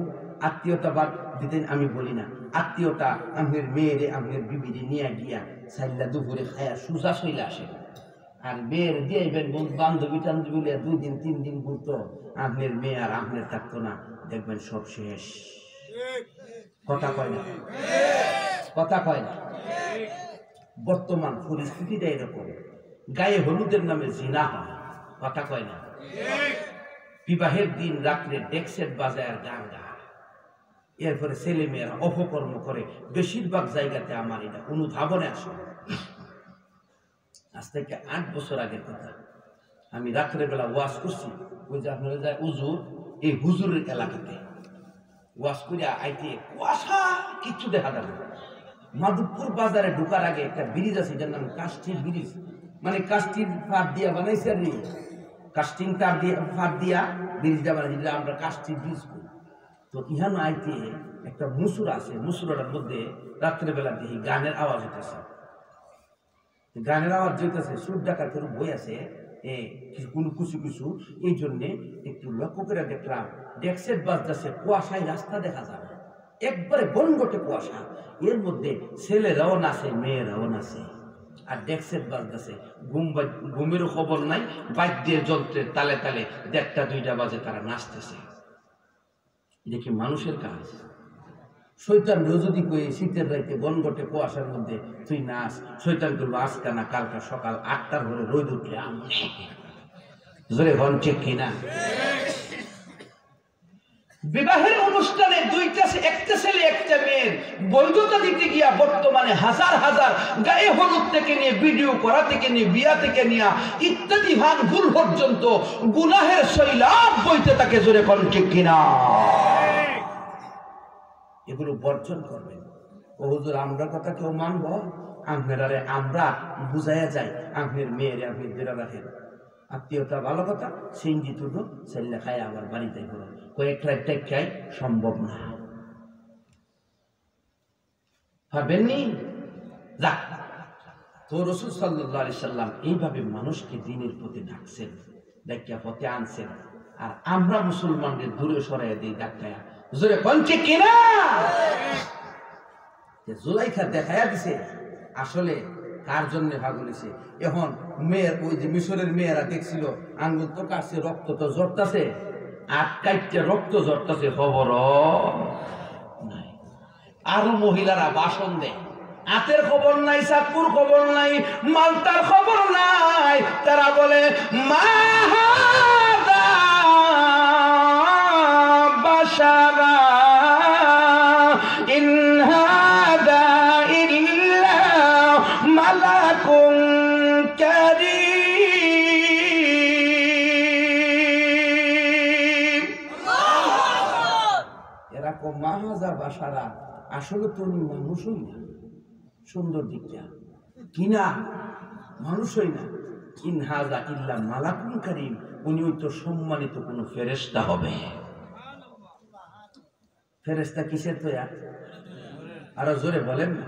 আত্মীয়তা বাদ দিতেন আমি বলি না, আত্মীয়তা আপনার মেয়েরে আপনার বিবিরে নিয়ে গিয়া সাইল্লা দুপুরে খায়া সুজা শৈলে আসে, আর মেয়ের দিয়েবেন বান্ধবী টান্ধবী 2 দিন 3 দিন ঘুরতো, আপনার মেয়ে আর আপনার থাকতো না, দেখবেন সব শেষ। কথা কয় না, কথা কয় না। বর্তমান পরিস্থিতিটা এরকম, গায়ে হলুদের নামে জিনা হয়, কথা কয় না। বিবাহের দিন রাত্রে ডেক্সেট বাজায় আর গান গায়, এরপরে ছেলে মেয়েরা অপকর্ম করে। বেশিরভাগ জায়গাতে আমার এটা অনুধাবনে আসে। আজ থেকে 8 বছর আগের কথা, আমি রাত্রে বেলা ওয়াজ করছি, ওই যে আপনারা যায় হুজুর, এই হুজুরের এলাকাতে ওয়াজ করিয়া আইতে কুয়াশা, কিচ্ছু দেখা যাবে না। মাধবপুর বাজারে ঢোকার আগে একটা ব্রিজ আছে, যার নাম কাস্টির ব্রিজ, মানে কাস্টির ফাঁদ দিয়া বানাইছে, আর কাস্টিং তার দিয়ে ফাঁদ দিয়া ব্রিজটা বানাইছে, আমরা কাস্টির ব্রিজ করি। তো ইহানো আইতে একটা মুসুর আছে, মুসুরাটার মধ্যে রাত্রেবেলা দেখি গানের আওয়াজ হইতেছে, গানের আওয়াজ যেতেছে, সুর ডাকার করে বই আছে কোনো কিছু কিছু, এই জন্যে একটু লক্ষ্য করে দেখলাম ডেক্সেট বাজতেছে, কুয়াশায় রাস্তা দেখা যাবে, একবারে গনগটে কুয়াশা, এর মধ্যে ছেলেরাও নাচে, মেয়েরাও নাচে, আর ডেক্সেট বাজতেছে। ঘুমেরও খবর নাই, বাদ্যের যন্ত্রের তালে তালে 1টা 2টা বাজে তারা নাচতেছে। এটা কি মানুষের কাজ? শয়তান যদি কই শীতের রাইতে গনগটে কুয়াশার মধ্যে তুই নাচ, শয়তান করবো আজকা না কালকা সকাল 8টার ভোরে রোদ উঠলে জোরে হন ঠিক কিনা? বিবাহের অনুষ্ঠানে একটা ছেলে একটা মেয়ের বৈধতা দিতে গিয়া বর্তমানে হাজার হাজার গায়ে হলুদ থেকে নিয়ে ভিডিও করা থেকে নিয়ে বিয়া থেকে নিয়ে ইত্যাদি ভান ভুল পর্যন্ত গুনাহের শৈলাব বইতে তাকে জোরে কোন ঠিক কিনা? এগুলো বর্জন করবেন। ও হুজুর আমরা কথা কেউ মানব? আপনারে আমরা বুঝাইয়া যাই, আপনার মেয়ের আপনি বেড়া রাখেন, আত্মীয়তা ভালো কথা, সিঞ্জি তুলো ছেলে খায় আবার বাড়িতে ঘুরে কয়েকটা খাই সম্ভব না। পারবেননি? যাক, তো রাসূল সাল্লাল্লাহু আলাইহি সাল্লাম এইভাবে মানুষকে দ্বীনের প্রতি ডাকছেন, ডাকিয়া পথে আনছেন, আর আমরা মুসলমানদের দূরে সরাইয়া দিই ডাকায়া জোরে কোন ঠিক কিনা? জুলাইখা দেখাইয়া দিছে আসলে কার জন্য ভাগ হয়েছে। এখন মেয়ের ওই যে মিশরের মেয়েরা দেখছিল আঙ্গুল তো কাটছে, রক্ত তো জড়তাছে, আর কাইটে রক্ত জড়তাছে, খবর নাই। আরো মহিলারা ভাষণ দেয়, আতের খবর নাই, চাঁদপুর খবর নাই, মালটার খবর নাই, তারা বলে মা হাদা বাশারা ইন হাদা ইল্লা মালাকুন কারীম। এরকম মাহাজা বাশারা, আসলে তো উনি মানুষই না, সুন্দর দিকটা কিনা মানুষই না। ইন হাজা ইল্লা মালাকুন কারীম, উনি ওই তো সম্মানিত কোন ফেরেশতা হবে। ফেরেশতা কিসের তৈয়া? আরো জোরে বলেন না।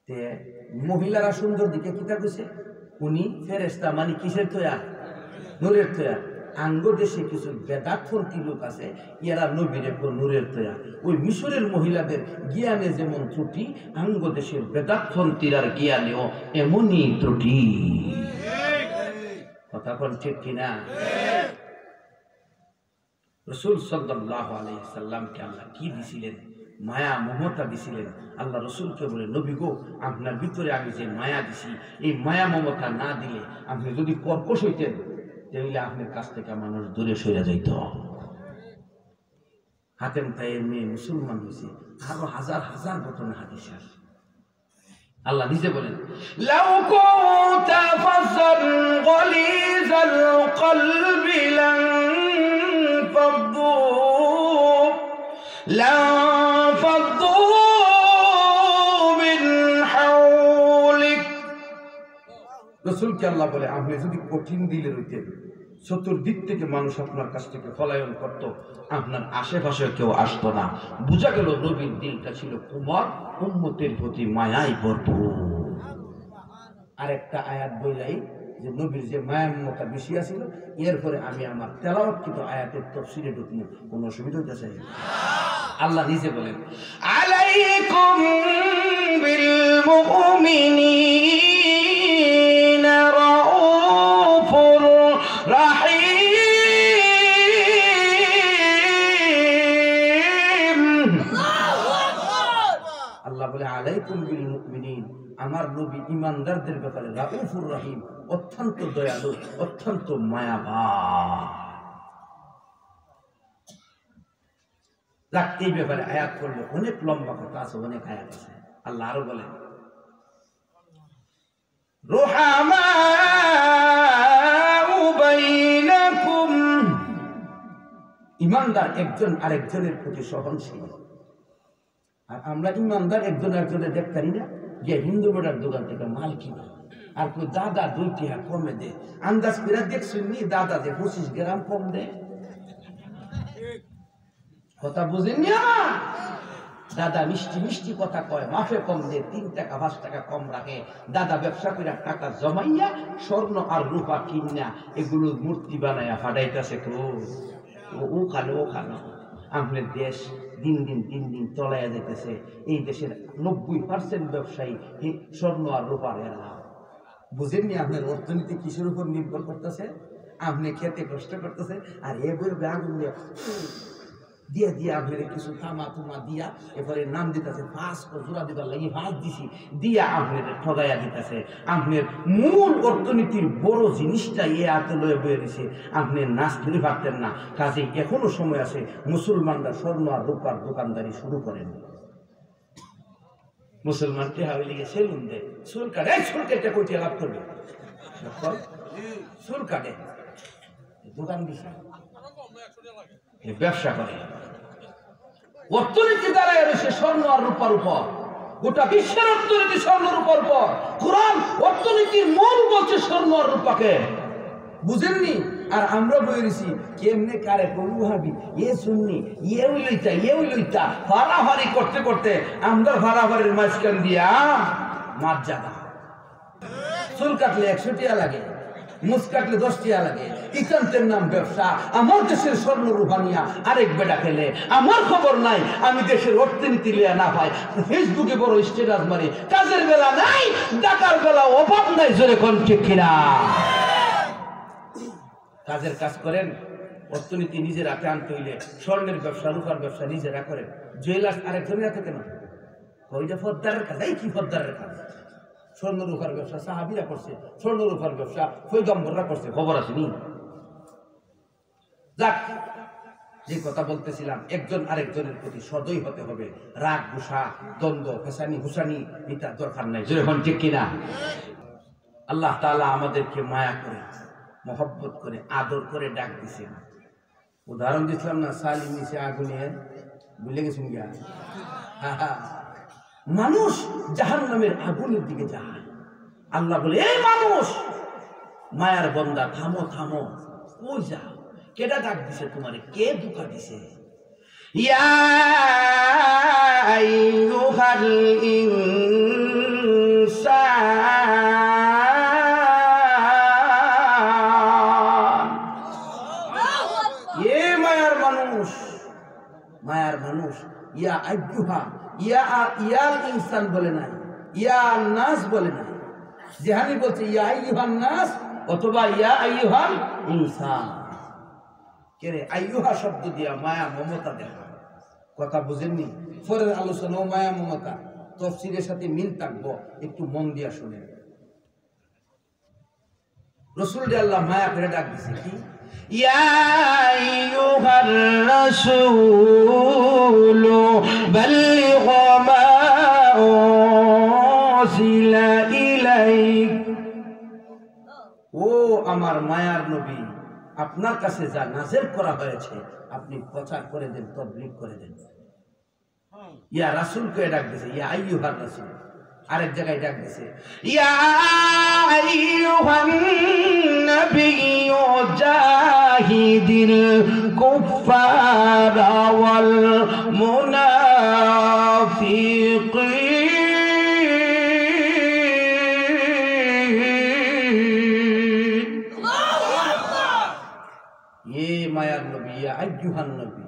তে মহিলারা সুন্দর দিকে কিতা কইছে? উনি ফেরেশতা মানে কিসের তৈয়া? নূরের তৈয়া। আঙ্গ দেশে কিছু বেদাতপন্থী লোক আছে, এরা নবীর নূরের তৈয়া। ওই মিশরের মহিলাদের জ্ঞানে যেমন ত্রুটি, আঙ্গ দেশের বেদাতপন্থীরার জ্ঞানেও এমনই ত্রুটি। কথা বল ঠিক কিনা? রাসূল সাল্লাল্লাহু আলাইহি সাল্লামকে আল্লাহ কি দিছিলেন? মায়া মমতা দিছিলেন। আল্লাহ রসুলকে বলে, নবী গো, আপনার ভিতরে আমি যে মায়া দিছি, এই মায়া মমতা না দিলে আপনি যদি কর্কশ হইতেন, তাহলে আপনার কাছ থেকে মানুষ দূরে সরে যাইত। হাতেম তাইয়ের মেয়ে মুসলমান হয়েছে, আরো হাজার হাজার ঘটনা হাদিস আছে। আল্লাহ নিজে বলেন, লাউ কুনতা ফাযান গালিযাল কলবি লান ফাদ্দু মিন হাওলিক। রাসূলকে আল্লাহ বলে, আপনি যদি কঠিন দিলের হইতেন, চতুর্দিক থেকে মানুষ আপনার কাছ থেকে পলায়ন করত, আপনার আশেপাশে কেউ আসতো না। বুঝা গেল নবীর দিলটা ছিল কোমল, উম্মতের প্রতি মায়াই ভরপুর। আরেকটা আয়াত বইলাই যে নবীর যে মায়া মমতা বেশি আছিল, এরপরে আমি আমার তেলাওয়াত কিন্তু আয়াতের তাফসীরে ঢুকবো, কোনো অসুবিধা হইতেছে না। আল্লাহ নিজে বলেন, আলাইকুম বিল মুমিনিনা রাউফুর রাহিম। আল্লাহ বলে, আলাইকুম বিল মুমিনিন, আমার নবী ইমানদারদের ব্যাপারে রাউফুর রহিম, অত্যন্ত দয়ালু, অত্যন্ত মায়াবান। এই ব্যাপারে আয়াত করলে অনেক লম্বা কথা আছে, অনেক আয়াত আছে। আল্লাহ আরো বলেন, রুহামাউ বাইনাকুম, ইমানদার একজন আরেকজনের প্রতি সহনশীল। আর আমরা ইমানদার একজন একজনের দেখতারি না, যে হিন্দু বেটার দোকান থেকে মাল কিনা, আর কেউ দাদা 2 টাকা কমে দে, আন্দাজ করে দেখছেন দাদা যে 25 গ্রাম কম দেয়। কথা বুঝেননি আমার? দাদা মিষ্টি মিষ্টি কথা কয়, মাফে কম দে, 3 টাকা 5 টাকা কম রাখে। দাদা ব্যবসা করে টাকা জমাইয়া স্বর্ণ আর রূপা কিনা এগুলো মূর্তি বানাইয়া ফাটাইতেছে। ও খানো আপনার দেশ দিন দিন তলাইয়া যেতেছে। এই দেশের 90% ব্যবসায়ী স্বর্ণ আর রূপার এরা। বুঝেননি আপনার অর্থনীতি কিসের উপর নির্ভর করতেছে? আপনি খেতে কষ্ট করতেছে, আর এ বলবে আগুন দিয়ে দিয়া দিয়া আপনার কিছু থামা তুমা দিয়া এরপরে নাম দিতেছে ফাঁস জোড়া দিবার লাগি ফাঁস দিছি দিয়া আপনার ঠগাইয়া দিতেছে। আপনার মূল অর্থনীতির বড় জিনিসটা হাতে লয়ে বয়ে দিছে, আপনি নাচ ধরে পারতেন না। কাজে এখনো সময় আছে, মুসলমানরা স্বর্ণ আর রূপার দোকানদারি শুরু করেন। মুসলমান টেহা লেগে সেলুন দেয়, চুল কাটে, চুল কেটে কোটিয়া লাভ করবে, চুল কাটে দোকান দিছে, ব্যবসা করে। অর্থনীতি দ্বারা রয়েছে স্বর্ণ আর রূপার উপর, গোটা বিশ্বের অর্থনীতি স্বর্ণ রূপার উপর। কোরআন অর্থনীতির মূল বলছে স্বর্ণ আর রূপাকে, বুঝেননি? আর আমরা বলেছি কেমনে কারে করবো ভাবি, এ শুননি এও লইতা ফারাফারি করতে করতে আমরা ফারাফারির মাঝখান দিয়া মাছ জাদা। চুল কাটলে 100 টাকা লাগে, মুছ কাটলে 10 টাকা লাগে, ইকান্তের নাম ব্যবসা। আমার দেশের স্বর্ণ রূপা নিয়া আরেক বেটা খেলে আমার খবর নাই, আমি দেশের অর্থনীতি লিয়া না পাই, ফেসবুকে বড় স্ট্যাটাস মারি, কাজের বেলা নাই, টাকার বেলা অভাব নাই, জোরে কোন ঠিক কিনা? কাজের কাজ করেন, অর্থনীতি নিজের হাতে আনতে হইলে স্বর্ণের ব্যবসা রূপার ব্যবসা নিজেরা করেন। জুয়েলার্স আরেকজনের হাতে কেন? ওইটা ফদ্দারের কাজ। এই কি ফদ্দারের কাজ? স্বর্ণ রূপার ব্যবসা সাহাবীরা করছে, স্বর্ণ রূপার ব্যবসা পয়গম্বররা করছে, খবর আসেনি? যাক, যে কথা বলতেছিলাম, একজন আরেকজনের প্রতি সদয় হতে হবে। রাগ গুসা দ্বন্দ্ব ফেসানি হুসানি এটা দরকার নাই, যখন ঠিক কিনা? আল্লাহ তাআলা আমাদেরকে মায়া করে, মহব্বত করে, আদর করে ডাক দিছেন। উদাহরণ দিচ্ছিলাম না, সালিম নিচে আগুনে, ভুলে গেছেন গিয়া? মানুষ জাহান্নামের আগুনের দিকে যায়, আল্লাহ বলে এই মানুষ মায়ার বন্দা থামো থামো, কই যাও? কেডা ডাক দিছে তোমারে? কে ধোঁকা দিছে? ইয়া আইয়ুহাল ইনসান, এ মায়ার মানুষ, মায়ার মানুষ। ইয়া আইয়ুহা, ইয়াল ইনসান বলে নাই, ইয়া নাস বলে নাই। যেখানে বলছে ইয়া আইয়ুহান নাস অথবা ইয়া আইয়ুহাল ইনসান, কে রে? আইয়ুহা শব্দ দিয়া মায়া মমতা দেখা, কথা বুঝেননি? পরের আলোচনাও মায়া মমতা, তাফসীরের সাথে মিল থাকবো, একটু মন দিয়া শুনে। রাসূল আল্লাহ মায়া করে ডাক দিছে কি? ইয়া আইয়ুহার রাসূল বাল্লিগ মা উনজিলা ইলাইক, ও আমার মায়ার নবী, আপনার কাছে যা নাযিল করা হয়েছে আপনি প্রচার করে দেন, তাবলীগ করে দেন। ইয়া রাসূলকে ডাক দিছে, ইয়া আইয়ুহার রাসূল। আরেক জায়গায় ডাক দিছে ইয়া আইয়ুহান নাবিয়্যু জাহিদিল কুফারা ওয়াল মুনাফিকিন। এ মায়ার নবী, ইয়া আইয়ুহান নবী,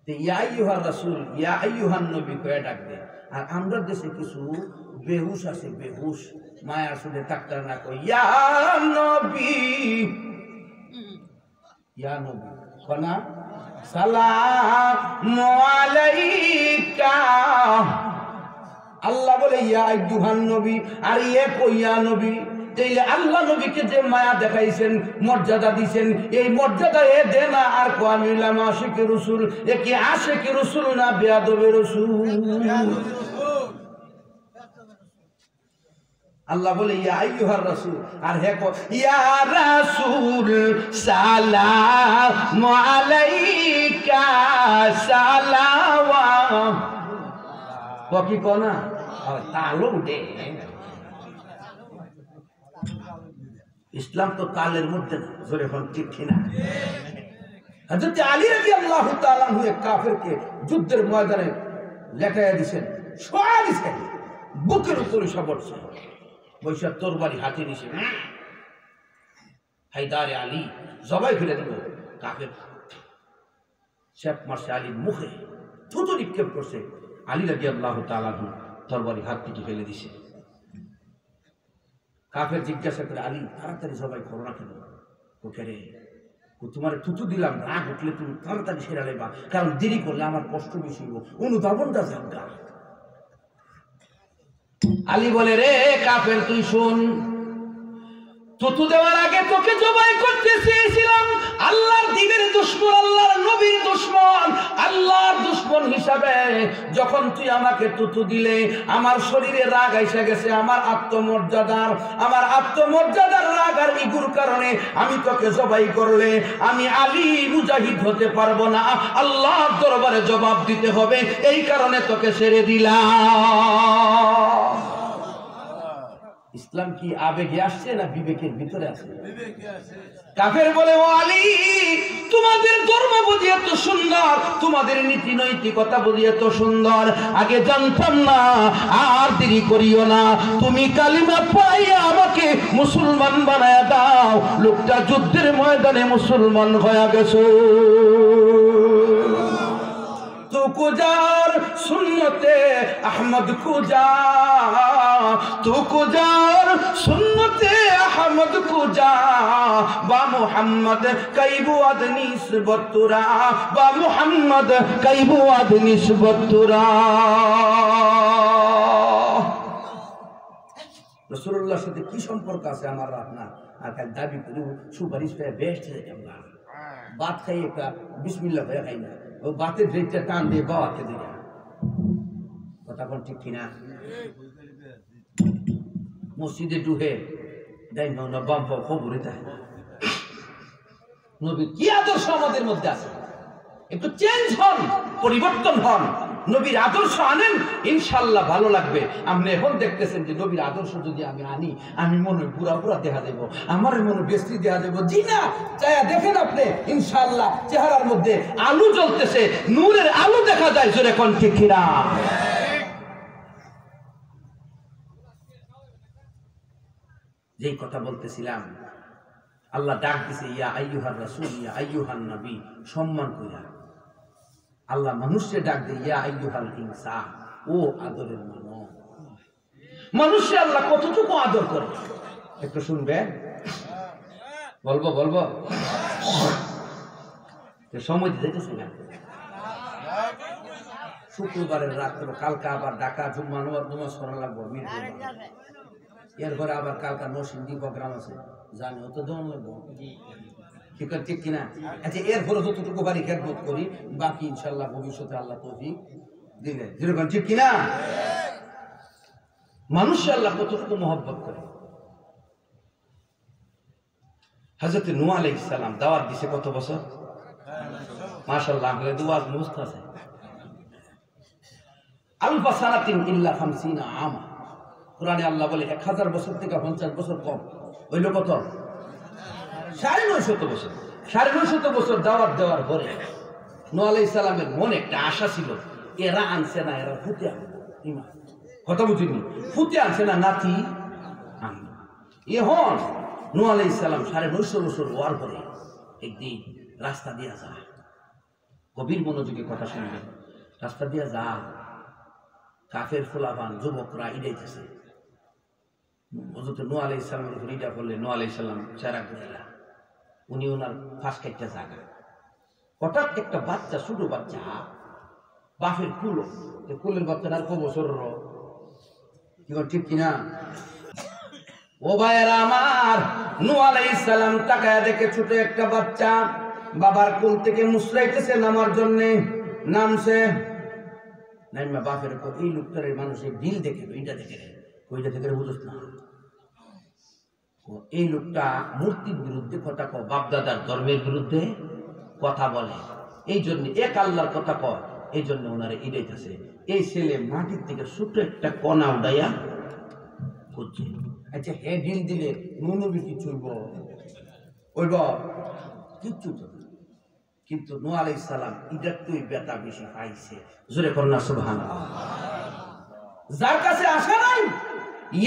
ইয়া আইয়ুহার রাসূল, ইয়া আইয়ুহান নবী কয়ে ডাক দে। আর আমরা দেশে কিছু বেহুশ আছে, বেহুশ, মায়া শুনে ডাক্তার না কই ইয়া নবী, ইয়া নবী কনা সালামু আলাইকা। আল্লাহ বলে ইয়া আইয়ুহান নবী, আর ইয়ে কই ইয়া নবী। তাইলে আল্লাহ নবীকে যে মায়া দেখাইছেন, মর্যাদা দিয়েছেন, এই মর্যাদা এ দে না আর কো আমি হলাম আশিকে রাসূল। এ কি আশিকে রাসূল না বেয়াদবে রাসূল? আল্লাহ বলে ইয়া আইয়ুহার রাসূল, আর হে কো ইয়া রাসূল সালামু আলাইকা সালাওয়া। কো কি কো না তালো উঠে। ইসলাম তো তালের মধ্যে না, জোরে এখন ঠিক কিনা? হযরত আলী রাদিয়াল্লাহু তাআলা আনহু এক কাফেরকে যুদ্ধের ময়দানে লেটাইয়া দিবেন, শোয়া দিবেন, বুকের উপরে সবরছে, বৈশা তরবারি হাতে নিছে, হায়দারে আলী জবাই ফেলে দিল। কাফের শেপ মারছে আলীর মুখে, থুতু নিক্ষেপ করছে। আলী রাদিয়াল্লাহু তাআলা আনহু তরবারি হাত থেকে ফেলে দিছে। কাফের জিজ্ঞাসা করে আলী তাড়াতাড়ি সবাই করো না কেন? ওকে রে তোমার থুতু দিলাম, রাগ উঠলে তুমি তাড়াতাড়ি সেরা লেবা, কারণ দেরি করলে আমার কষ্ট বেশি হইব, অনুধাবনটা জাগা। আলী বলে, রে কাফের তুই শোন, থুতু দেওয়ার আগে তোকে জবাই করতে চেয়েছিলাম। আল্লাহর দ্বীনের দুশমন, আল্লাহর নবীর দুশমন, আল্লাহর দুশমন হিসাবে যখন তুই আমাকে থুতু দিলে আমার শরীরে রাগ আইসা গেছে, আমার আত্মমর্যাদার রাগ আর ইগুর কারণে আমি তোকে জবাই করলে আমি আলী মুজাহিদ হতে পারবো না, আল্লাহর দরবারে জবাব দিতে হবে, এই কারণে তোকে ছেড়ে দিলাম। ইসলাম কি আবেগে আসছে না বিবেকের ভিতরে আছে? কাফের বলে, ও আলী, তোমাদের ধর্ম বুঝি এত সুন্দর, তোমাদের নীতি নৈতিকতা বুঝি এত সুন্দর, আগে জানতাম না, আর দেরি করিও না, তুমি কালিমা পড়াইয়া আমাকে মুসলমান বানায়া দাও। লোকটা যুদ্ধের ময়দানে মুসলমান হয়ে গেছে। তো কুজার সুন্নতে আহমদ কুজা, তো কুজার সুন্নতে আহমদ কুজা, বা মুহাম্মদ কাইবু আদ নিসবতুরা, বা মুহাম্মদ কাইবু আদ নিসবতুরা। রাসূলুল্লাহর সাথে কি সম্পর্ক আছে আমার আপনার? আর কাল দাবি করি সুপারিশ পেয়ে বেস্ট হয়ে যাবে, ভাত খাই একটা বিসমিল্লাহ হয়ে খাই না, ও বাতের ব্রেকটা টান দিয়ে বাবাকে দিকে, কথা কোন ঠিক কিনা? মসজিদে ঢুকে দেখ না বাম খবরে দেয় নবীর কি আদর্শ আমাদের মধ্যে আছে, একটু চেঞ্জ হন, পরিবর্তন হন, নবীর আদর্শ আনেন, ইনশাল্লাহ ভালো লাগবে। আপনি এখন দেখতেছেন যে নবীর আদর্শ যদি আমি আনি, আমি মনে পুরা পুরা দেখা দেব, আমার মনে বেশি দেখা দেব। জি না, চায়া দেখেন আপনি, ইনশাল্লাহ চেহারার মধ্যে আলু জ্বলতেছে, নূরের আলু দেখা যায়, জোরে কোন ঠিক কিনা? যেই কথা বলতেছিলাম, আল্লাহ ডাক দিছে, ইয়া আইয়ুহার রাসূল, ইয়া আইয়ুহান নবী, সম্মান কইরা আল্লাহ মানুষকে ডাক দেয়, ইয়া আইয়ুহাল ইনসান, ও আদরের মানব। মানুষকে আল্লাহ কতটুকু আদর করে একটু শুনবে, বলবো সময় দিতেছে না। শুক্রবারের রাত্রে কালকে আবার ঢাকা জুম্মা নামাজ করা লাগবো, এরপরে আবার কালকা নরসিংদী প্রোগ্রাম আছে, জানি ও তো দম লাগবো, ঠিক কিনা? আচ্ছা, এরপরে যতটুকু বাড়ি খেদমত করি, বাকি ইনশাল্লাহ ভবিষ্যতে আল্লাহ তৌফিক দিবে, যেরকম ঠিক কিনা? মানুষ আল্লাহ কতটুকু মহব্বত করে। হযরত নূহ আলাইহিস সালাম দাওয়াত দিছে কত বছর? মাশাআল্লাহ, আপনাদের দুয়াজ মুস্ত আছে। আলফা সানাতিন ইল্লা 50 আম, কোরআনে আল্লাহ বলে 1000 বছর থেকে 50 বছর কম, হইল কত? 950 বছর। 950 বছর দাওয়াত দেওয়ার পরে নূহ আলাইহিস সালামের মনে একটা আশা ছিল, এরা আনছে না, এরা ফুটে আনবে ঈমান, কথা বুঝিনি, ফুটে আনছে না, নাতি আনবে। এখন নূহ আলাইহিস সালাম 950 বছর হওয়ার পরে একদিন রাস্তা দিয়া যায়, গভীর মনোযোগে কথা শুনবেন, রাস্তা দিয়া যায়, কাফের ফুলাবান যুবকরা ইডাইতেছে। হযরত নূহ আলাইহিস সালামের উপর ইডা করলে নূহ আলাইহিস সালাম চেহারা ঘুরাইলা, উনি ওনার ফাঁস খাইতে জায়গা, হঠাৎ একটা বাচ্চা, ছোট বাচ্চা, বাপের কুলের বাচ্চাটার কত বছর, কি ঠিক কিনা? ও ভাইয়েরা আমার, নূহ আলাইহিস সালাম তাকায়া দেখে ছোট একটা বাচ্চা বাবার কোল থেকে মুসরাইতেছে নামার জন্য, নামছে, নাইমা বাপের এই লোকটার মানুষের দিল দেখে, ওইটা দেখে, ওইটা থেকে বুঝছ না, এই লোকটা মূর্তির বিরুদ্ধে কথা কয়, বাপদাদার ধর্মের বিরুদ্ধে কথা বলে, এই জন্য এক আল্লাহর কথা কয়, এই জন্য ওনারা ইডাইতেছে। এই ছেলে মাটির থেকে ছোট একটা কণা উড়াইয়া করছে। আচ্ছা, হে ঢিল দিলে মনোবি কিছু ওইব কিচ্ছু তো, কিন্তু নূহ আলাইহিস সালাম ইটার তুই বেতা বেশি পাইছে, জোরে করনা সুবহানাল্লাহ। যার কাছে আশা নাই,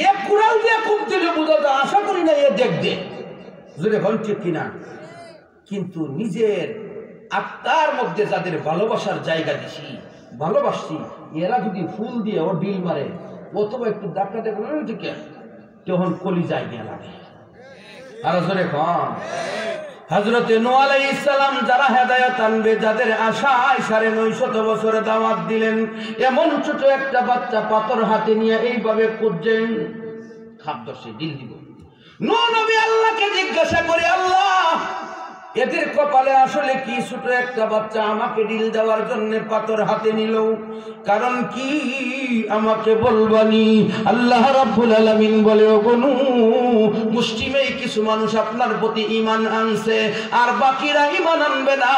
এ কুড়াল দিয়ে খুব দিলে বোঝা যায় আশা করি না, এ দেখবে, জোরে বল ঠিক কিনা? কিন্তু নিজের আত্মার মধ্যে যাদের ভালোবাসার জায়গা দিছি, ভালোবাসছি, এরা যদি ফুল দিয়ে ও ডিল মারে, অথবা একটু ডাক্তার দেখবেন তখন কলি যায় গিয়ে লাগে, আর জোরে কম হযরতে নূহ আলাইহিস সালাম যারা হেদায়েত আনবে, যাদের আশায় 950 বছরে দাওয়াত দিলেন, এমন ছোট একটা বাচ্চা পাথর হাতে নিয়ে এইভাবে খুঁজছেন, খাদ্য সে দিল দিব। নূহ নবী আল্লাহকে জিজ্ঞাসা করে, আল্লাহ এদের কপালে আসলে কি ছোট একটা বাচ্চা আমাকে ডিল দেওয়ার জন্য পাথর হাতে নিল, কারণ কি আমাকে বলবানি? আল্লাহ রাব্বুল আলামিন বলে, ও নূহ, মুসলিমেই কিছু মানুষ আপনার প্রতি ঈমান আনছে, আর বাকিরা ঈমান আনবে না,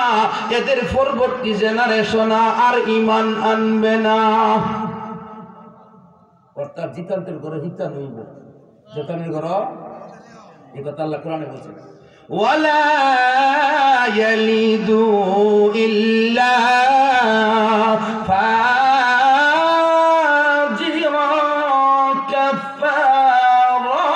এদের পরবর্তী জেনারেশন আর ঈমান আনবে না। অর্থাৎ জিতান্তের ঘরে হিতান হইব, জেতানের ঘর, এই কথা আল্লাহ কোরআনে বলছেন। ولا يلدوا إلا فاجرا كفارا।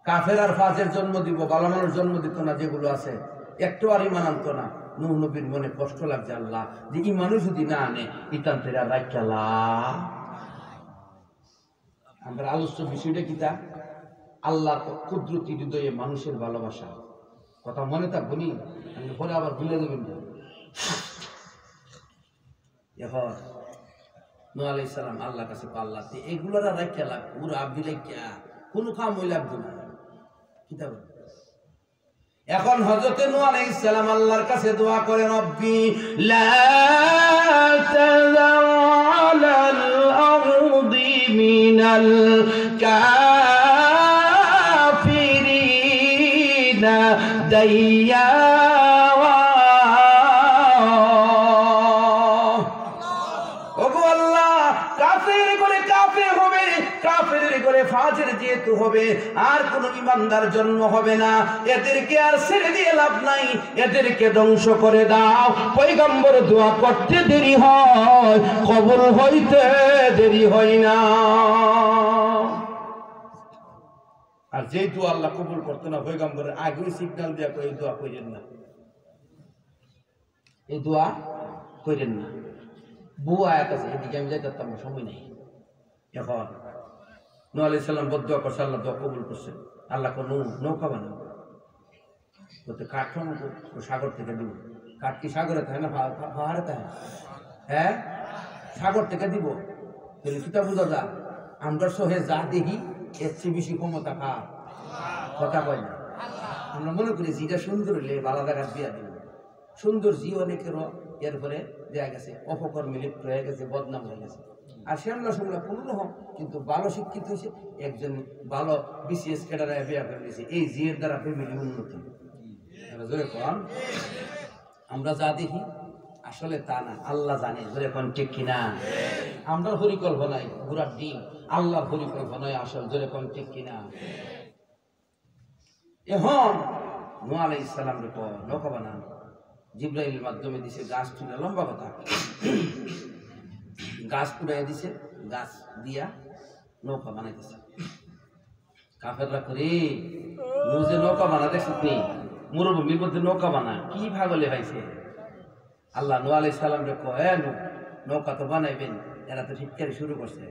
কাফের আর ফাজের জন্ম দিব, ভালো মানুষ জন্ম দিত না, যেগুলো আছে একটু আর ঈমান আনতো না। নূহ নবীর মনে কষ্ট লাগছে, আল্লাহ যে ঈমানও যদি না আনে, ইতান্তের আর রাখলা। আমরা আলোচ্য বিষয়টা কি তা? আল্লাহ কুদরতি হৃদয়ে মানুষের ভালোবাসা। কথা মনে থাকবো নি, আমি পরে আবার ভুলে দেবেন। এখন নূহ আলাইহিস সালাম আল্লাহর কাছে পাল্লা দিয়ে এগুলোর রাখা লাগ, পুরো আব্দি রাখা কোনো কাম হইলে লাগতো না। কিতাব এখন হযরতে নূহ আলাইহিস সালাম আল্লাহর কাছে দোয়া করেন, রব্বি লা তাযার আলাল আরদি মিনাল কাফিরিনা দাইয়ারা। ওগো আল্লাহ, কাফের করে কাফের হবে, কাফের করে ফাজির যেহেতু হবে, আর কোন ইমানদার জন্ম হবে না, এদেরকে আর ছেড়ে দিয়ে লাভ নাই, এদেরকে ধ্বংস করে দাও। পয়গম্বর দোয়া করতে দেরি হয়, কবুল হইতে দেরি হয় না। আর যেই দোয়া আল্লাহ কবুল করতো না, পয়গম্বরের আগে সিগন্যাল দেওয়া, এই দোয়া কইরেন না, এই দোয়া কইরেন না। বউ আয়াত আছে, এদিকে আমি যাইতে পারতাম না, সময় নেই। এখন নূহ আলাইহিস সালাম বদদোয়া করছে, আল্লাহ দোয়া কবুল করছে। আল্লাহ কোন নৌকা বানাও, তো কাঠ সাগর থেকে দিব। কাঠ কি সাগরে থাকে না পাহাড়ে থাকে? হ্যাঁ, সাগর থেকে দিব। সেটা বোঝা যা, আমরা সহে যা দেখি এর চেয়ে বেশি ক্ষমতা কার? কথা কয় না। আমরা মনে করি যেটা সুন্দর হলে ভালো জায়গার বিয়া দিব, সুন্দর জি অনেকেরও এরপরে দেয়া গেছে, অপকর্মে লিপ্ত হয়ে গেছে, বদনাম হয়ে গেছে। আর শ্যামলা শ্যামলা কোনো রকম কিন্তু ভালো শিক্ষিত হয়েছে, একজন ভালো বিসিএস ক্যাডারে বিয়া করে দিয়েছে, এই জিয়ের দ্বারা ফ্যামিলি উন্নতি। জোরে কন, আমরা যা দেখি আসলে তা না, আল্লাহ জানে। জোরে কন ঠিক কিনা? আমরা পরিকল্পনায় ঘোরার ডিম, আল্লাহর পরিকল্পনায় আসল। জোরে কন ঠিক কিনা? এখন নূহ আলাইহিস সালামের পর নৌকা বানান জিবরাইলের মাধ্যমে দিছে, গাছ তুলে, লম্বা কথা, গাছ পুড়াইয়া দিছে, গাছ দিয়া নৌকা বানাইতেছে। কাফেররা করে নূহ যে নৌকা বানাতে শুনি, মরুভূমির মধ্যে নৌকা বানা, কি ভাগলে হয়েছে। আল্লাহ নূহ আলাইহিস সালামকে কয়, নৌকা তো বানাইবেন, এরা তো ঠিক করে শুরু করছে।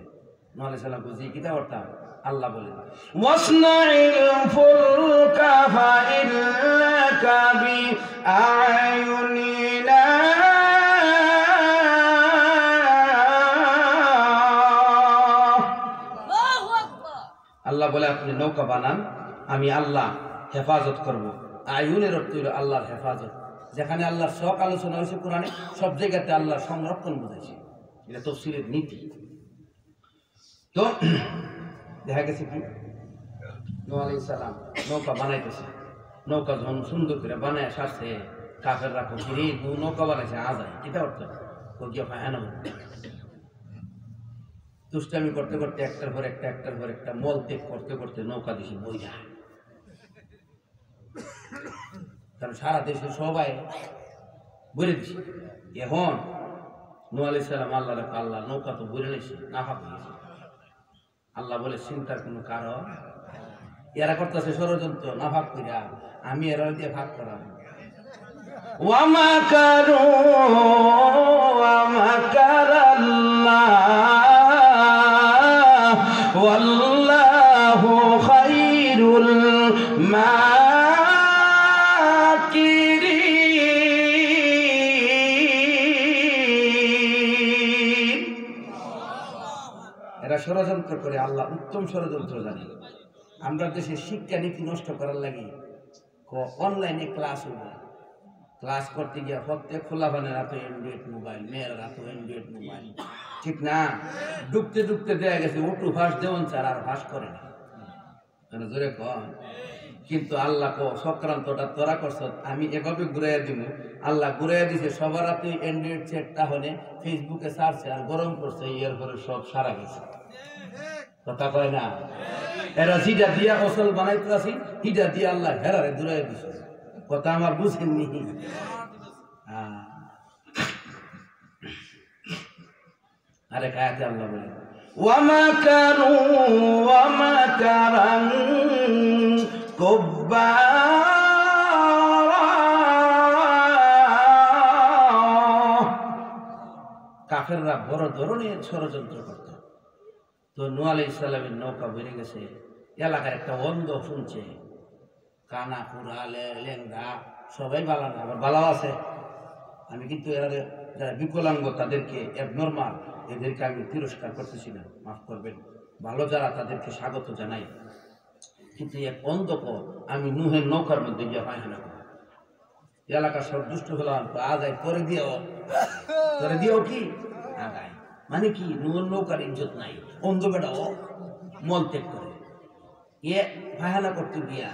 নূহ আলাইহিস সালাম বুঝি কিতা করতাম, আল্লাহ বলেন, ওয়াসনাইল ফুলকা ফাইন্নাকা বিআয়ুনিনা। আল্লাহ বলে, আপনি নৌকা বানান, আমি আল্লাহ হেফাজত করব। আয়ুনের অর্থ হল আল্লাহর হেফাজত। যেখানে আল্লাহর শখ আলোচনা হয়েছে কোরআনে, সব জায়গাতে আল্লাহর সংরক্ষণ বোঝাইছে, এটা তাফসীরের নীতি। তো দেখা গেছে কি, নূহ আলাইহিস সালাম নৌকা বানাইতেছে, নৌকা যখন সুন্দর করে বানায় সারছে, কাফেররা কইরে নৌকা বানাইছে আজাই, কিতা অর্থ কইয়া ফায়না দুষ্টামি করতে করতে একটার পর একটা মল ত্যাগ করতে করতে নৌকা দিছে বইরা। কারণ সারা দেশে সবাই বলে দিছে। এখন নূহ আলাইহিস সালাম আল্লাহ নৌকা তো বইরে নিছে, না ভাব হয়েছে। আল্লাহ বলে, চিন্তার কোনো কারণ, এরা করতেছে ষড়যন্ত্র, না ভাগ কইরা আমি এরা দিয়ে ভাগ করাম। ওয়ামাকারু ওয়ামাকারাল্লাহ ওয়াল্লাহু খায়রুল ষড়যন্ত্র করে, আল্লাহ উত্তম ষড়যন্ত্র জানে। আমরা দেশে শিক্ষা নীতি নষ্ট করার লাগে অনলাইনে ক্লাস হবে, ক্লাস করতে গিয়া প্রত্যেক খোলা বানের হাতে অ্যান্ড্রয়েড মোবাইল, মেয়ের হাতে অ্যান্ড্রয়েড মোবাইল, ঠিক না? ডুবতে ডুবতে দেয়া গেছে ওটু ফাঁস দেওয়ান চার আর ফাঁস করে না, জোরে কন। কিন্তু আল্লাহ সক্রান্তটা তোরা করছ, আমি এভাবে ঘুরাইয়া দিব। আল্লাহ ঘুরাইয়া দিছে সবার হাতে অ্যান্ড্রয়েড সেটটা হলে ফেসবুকে ছাড়ছে আর গরম করছে, এর পরে সব সারা গেছে। কথা কয় না? এরা যেটা দিয়া ফসল বানাইতে আসি হিটা দিয়ে আল্লাহ হেরারে ঘুরাইয়া দিছে। কথা আমার বুঝেননি? আরে কায়াতে আল্লাহ বলে ওয়ামাকারু ওয়ামাকারান কুব্বারা, কাফেররা বড় ধরনের ষড়যন্ত্র করত। তো নূহ আলাইহিস সালামের নৌকা বেড়ে গেছে, এলাকার একটা অন্ধ শুনছে, কানা পুরা লেঙ্গা সবাই বালা না, আবার বালাও আছে। আমি কিন্তু এরা যারা বিকলাঙ্গ তাদেরকে অ্যাবনর্মাল এদেরকে আমি তিরস্কার করতেছি না, মাফ করবেন। ভালো যারা তাদেরকে স্বাগত জানাই। কিন্তু এক অন্ধক আমি নূহের নৌকার মধ্যে গিয়ে পায়খানা করি, এলাকার সব দুষ্ট হলাম, আগায় করে দিও কি আগায়, মানে কি নূহের নৌকার ইজ্জত নাই, অন্ধ বেটাও মল ত্যাগ করে এ পায়খানা করতে গিয়া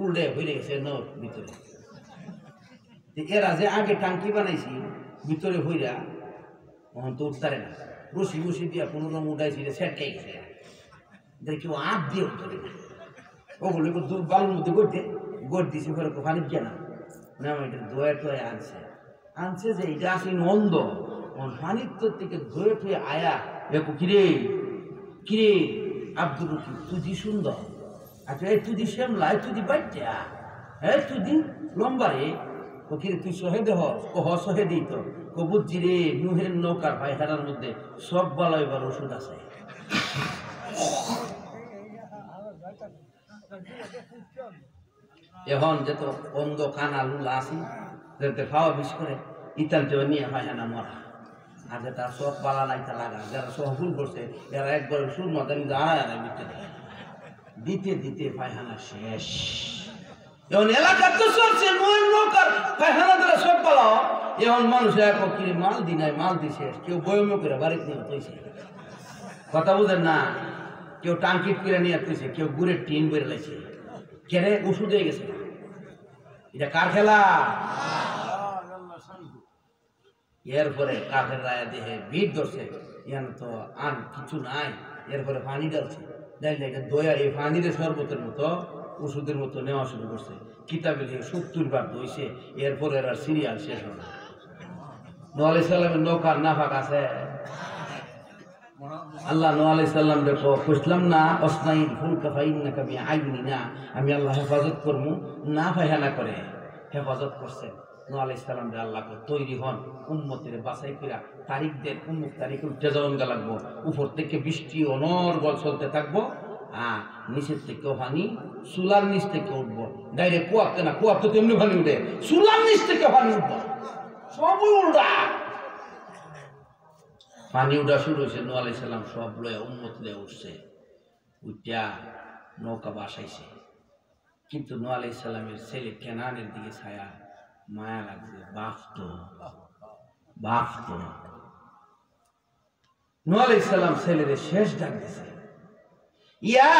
উল্টে হয়ে গেছে নৌর ভিতরে। এরা যে আগে টাঙ্কি বানাইছি ভিতরে হইরা তখন তো উঠতারে না, রশি বসি দিয়া কোনো রকম উঠাইছি, সেটকাই গেছে, কেউ আপ দিয়ে উঠতে না, ওগুলো বালুর মধ্যে গড় দিছি, ফের পানি দিয়ে না, আমার এটা দোয়া টোয়া আনছে যে এটা আসি নন্দ পানির তোর থেকে ধুয়ে টুয়ে আয়া দেখো কিরে কিরে আব্দুর রশিদ তুই সুন্দর, আচ্ছা এই তুই শ্যামলা তুই বাচ্চা, হ্যাঁ তুই লম্বারে ও কিরে তুই সহেদে সহে দিই তো বুঝছি রে, নুহের নৌকার পায়খানার মধ্যে সব বালা এবার ওষুধ আছে। এখন যত অন্ধ কানা লুলা আসি খাওয়া বিষ করে ইতাল নিয়ে পায়খানা মরা, আর যেটা সব বালা নাইতা লাগা, যারা সব ভুল করছে এরা একবার সুর মাথা কিন্তু আড়াই মিটতে দেয়, দিতে দিতে পায়খানা শেষ। এখন এলাকার তো চলছে নৌকার পায়খানা দ্বারা সব পালাও, এখন মানুষ এখন কি মাল দি নাই, মাল দি শেষ, কেউ বয়মে করে বাড়িতে নিয়ে তৈছে, কথা বুঝেন না, কেউ টাঙ্কি করে নিয়ে তৈছে, কেউ গুড়ের টিন বেড়ে লাগছে, কেড়ে ওষুধ হয়ে গেছে। এটা কার খেলা? এরপরে কাফের রায় দেহে ভিড় ধরছে, ইয়ান তো আন কিছু নাই, এরপরে পানি ডালছে, ডাইলে এটা দয়া এই পানির শরবতের মতো ওষুধের মতো নেওয়া শুরু করছে, কিতাবে 70 বার দইছে, এরপরে এরা সিরিয়াল শেষ হবে। নূহ আলাইহিস সালামের নৌকার নাফাক আছে, আল্লাহ নূহ আলাইহিস সালাম দেখো কইলাম না অসনাইল ফুলকা ফাইন্নাকা বিআইনিনা, আমি আল্লাহ হেফাজত করবো, না ফায়খানা করে হেফাজত করছে। নূহ আলাইহিস সালাম রে আল্লাহ তৈরি হন, উম্মতের বাছাই কইরা তারিখদের উম্মুক তারিখ উঠে যাওয়ান লাগবো, উপর থেকে বৃষ্টি অনর্গল চলতে থাকবো, নিচের থেকে পানি চুলার নিচ থেকে উঠবো, ডাইরেক্ট কুয়াতে না, কুয়াতে তেমনি পানি উঠে, চুলার নিচ থেকে পানি উঠবো, সবই উল্টা পানি উঠা শুরু হয়েছে। নূহ আলাইহিস সালাম সব লয়ে উম্মত লয়ে উঠছে, উঠা নৌকা বাসাইছে। কিন্তু নূহ আলাইহিস সালামের ছেলে কেনানের দিকে ছায়া মায়া লাগছে, বাফত নূহ আলাইহিস সালাম ছেলের শেষ ডাক দিছে, ইয়া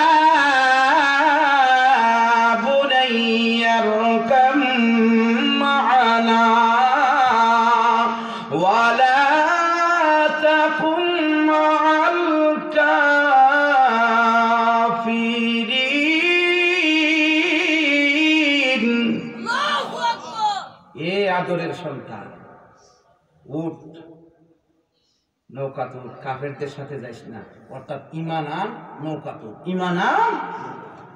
বুনাইয়া রকাম মা'ানা ওয়ালা তাকুম মা'আল কাফিরিন। আল্লাহু আকবার। এ আদরের সন্তান উঠ, নৌকা তোর, কাফেরদের সাথে যাইস না, অর্থাৎ ঈমান আন, নৌকা তোর, ঈমান আন,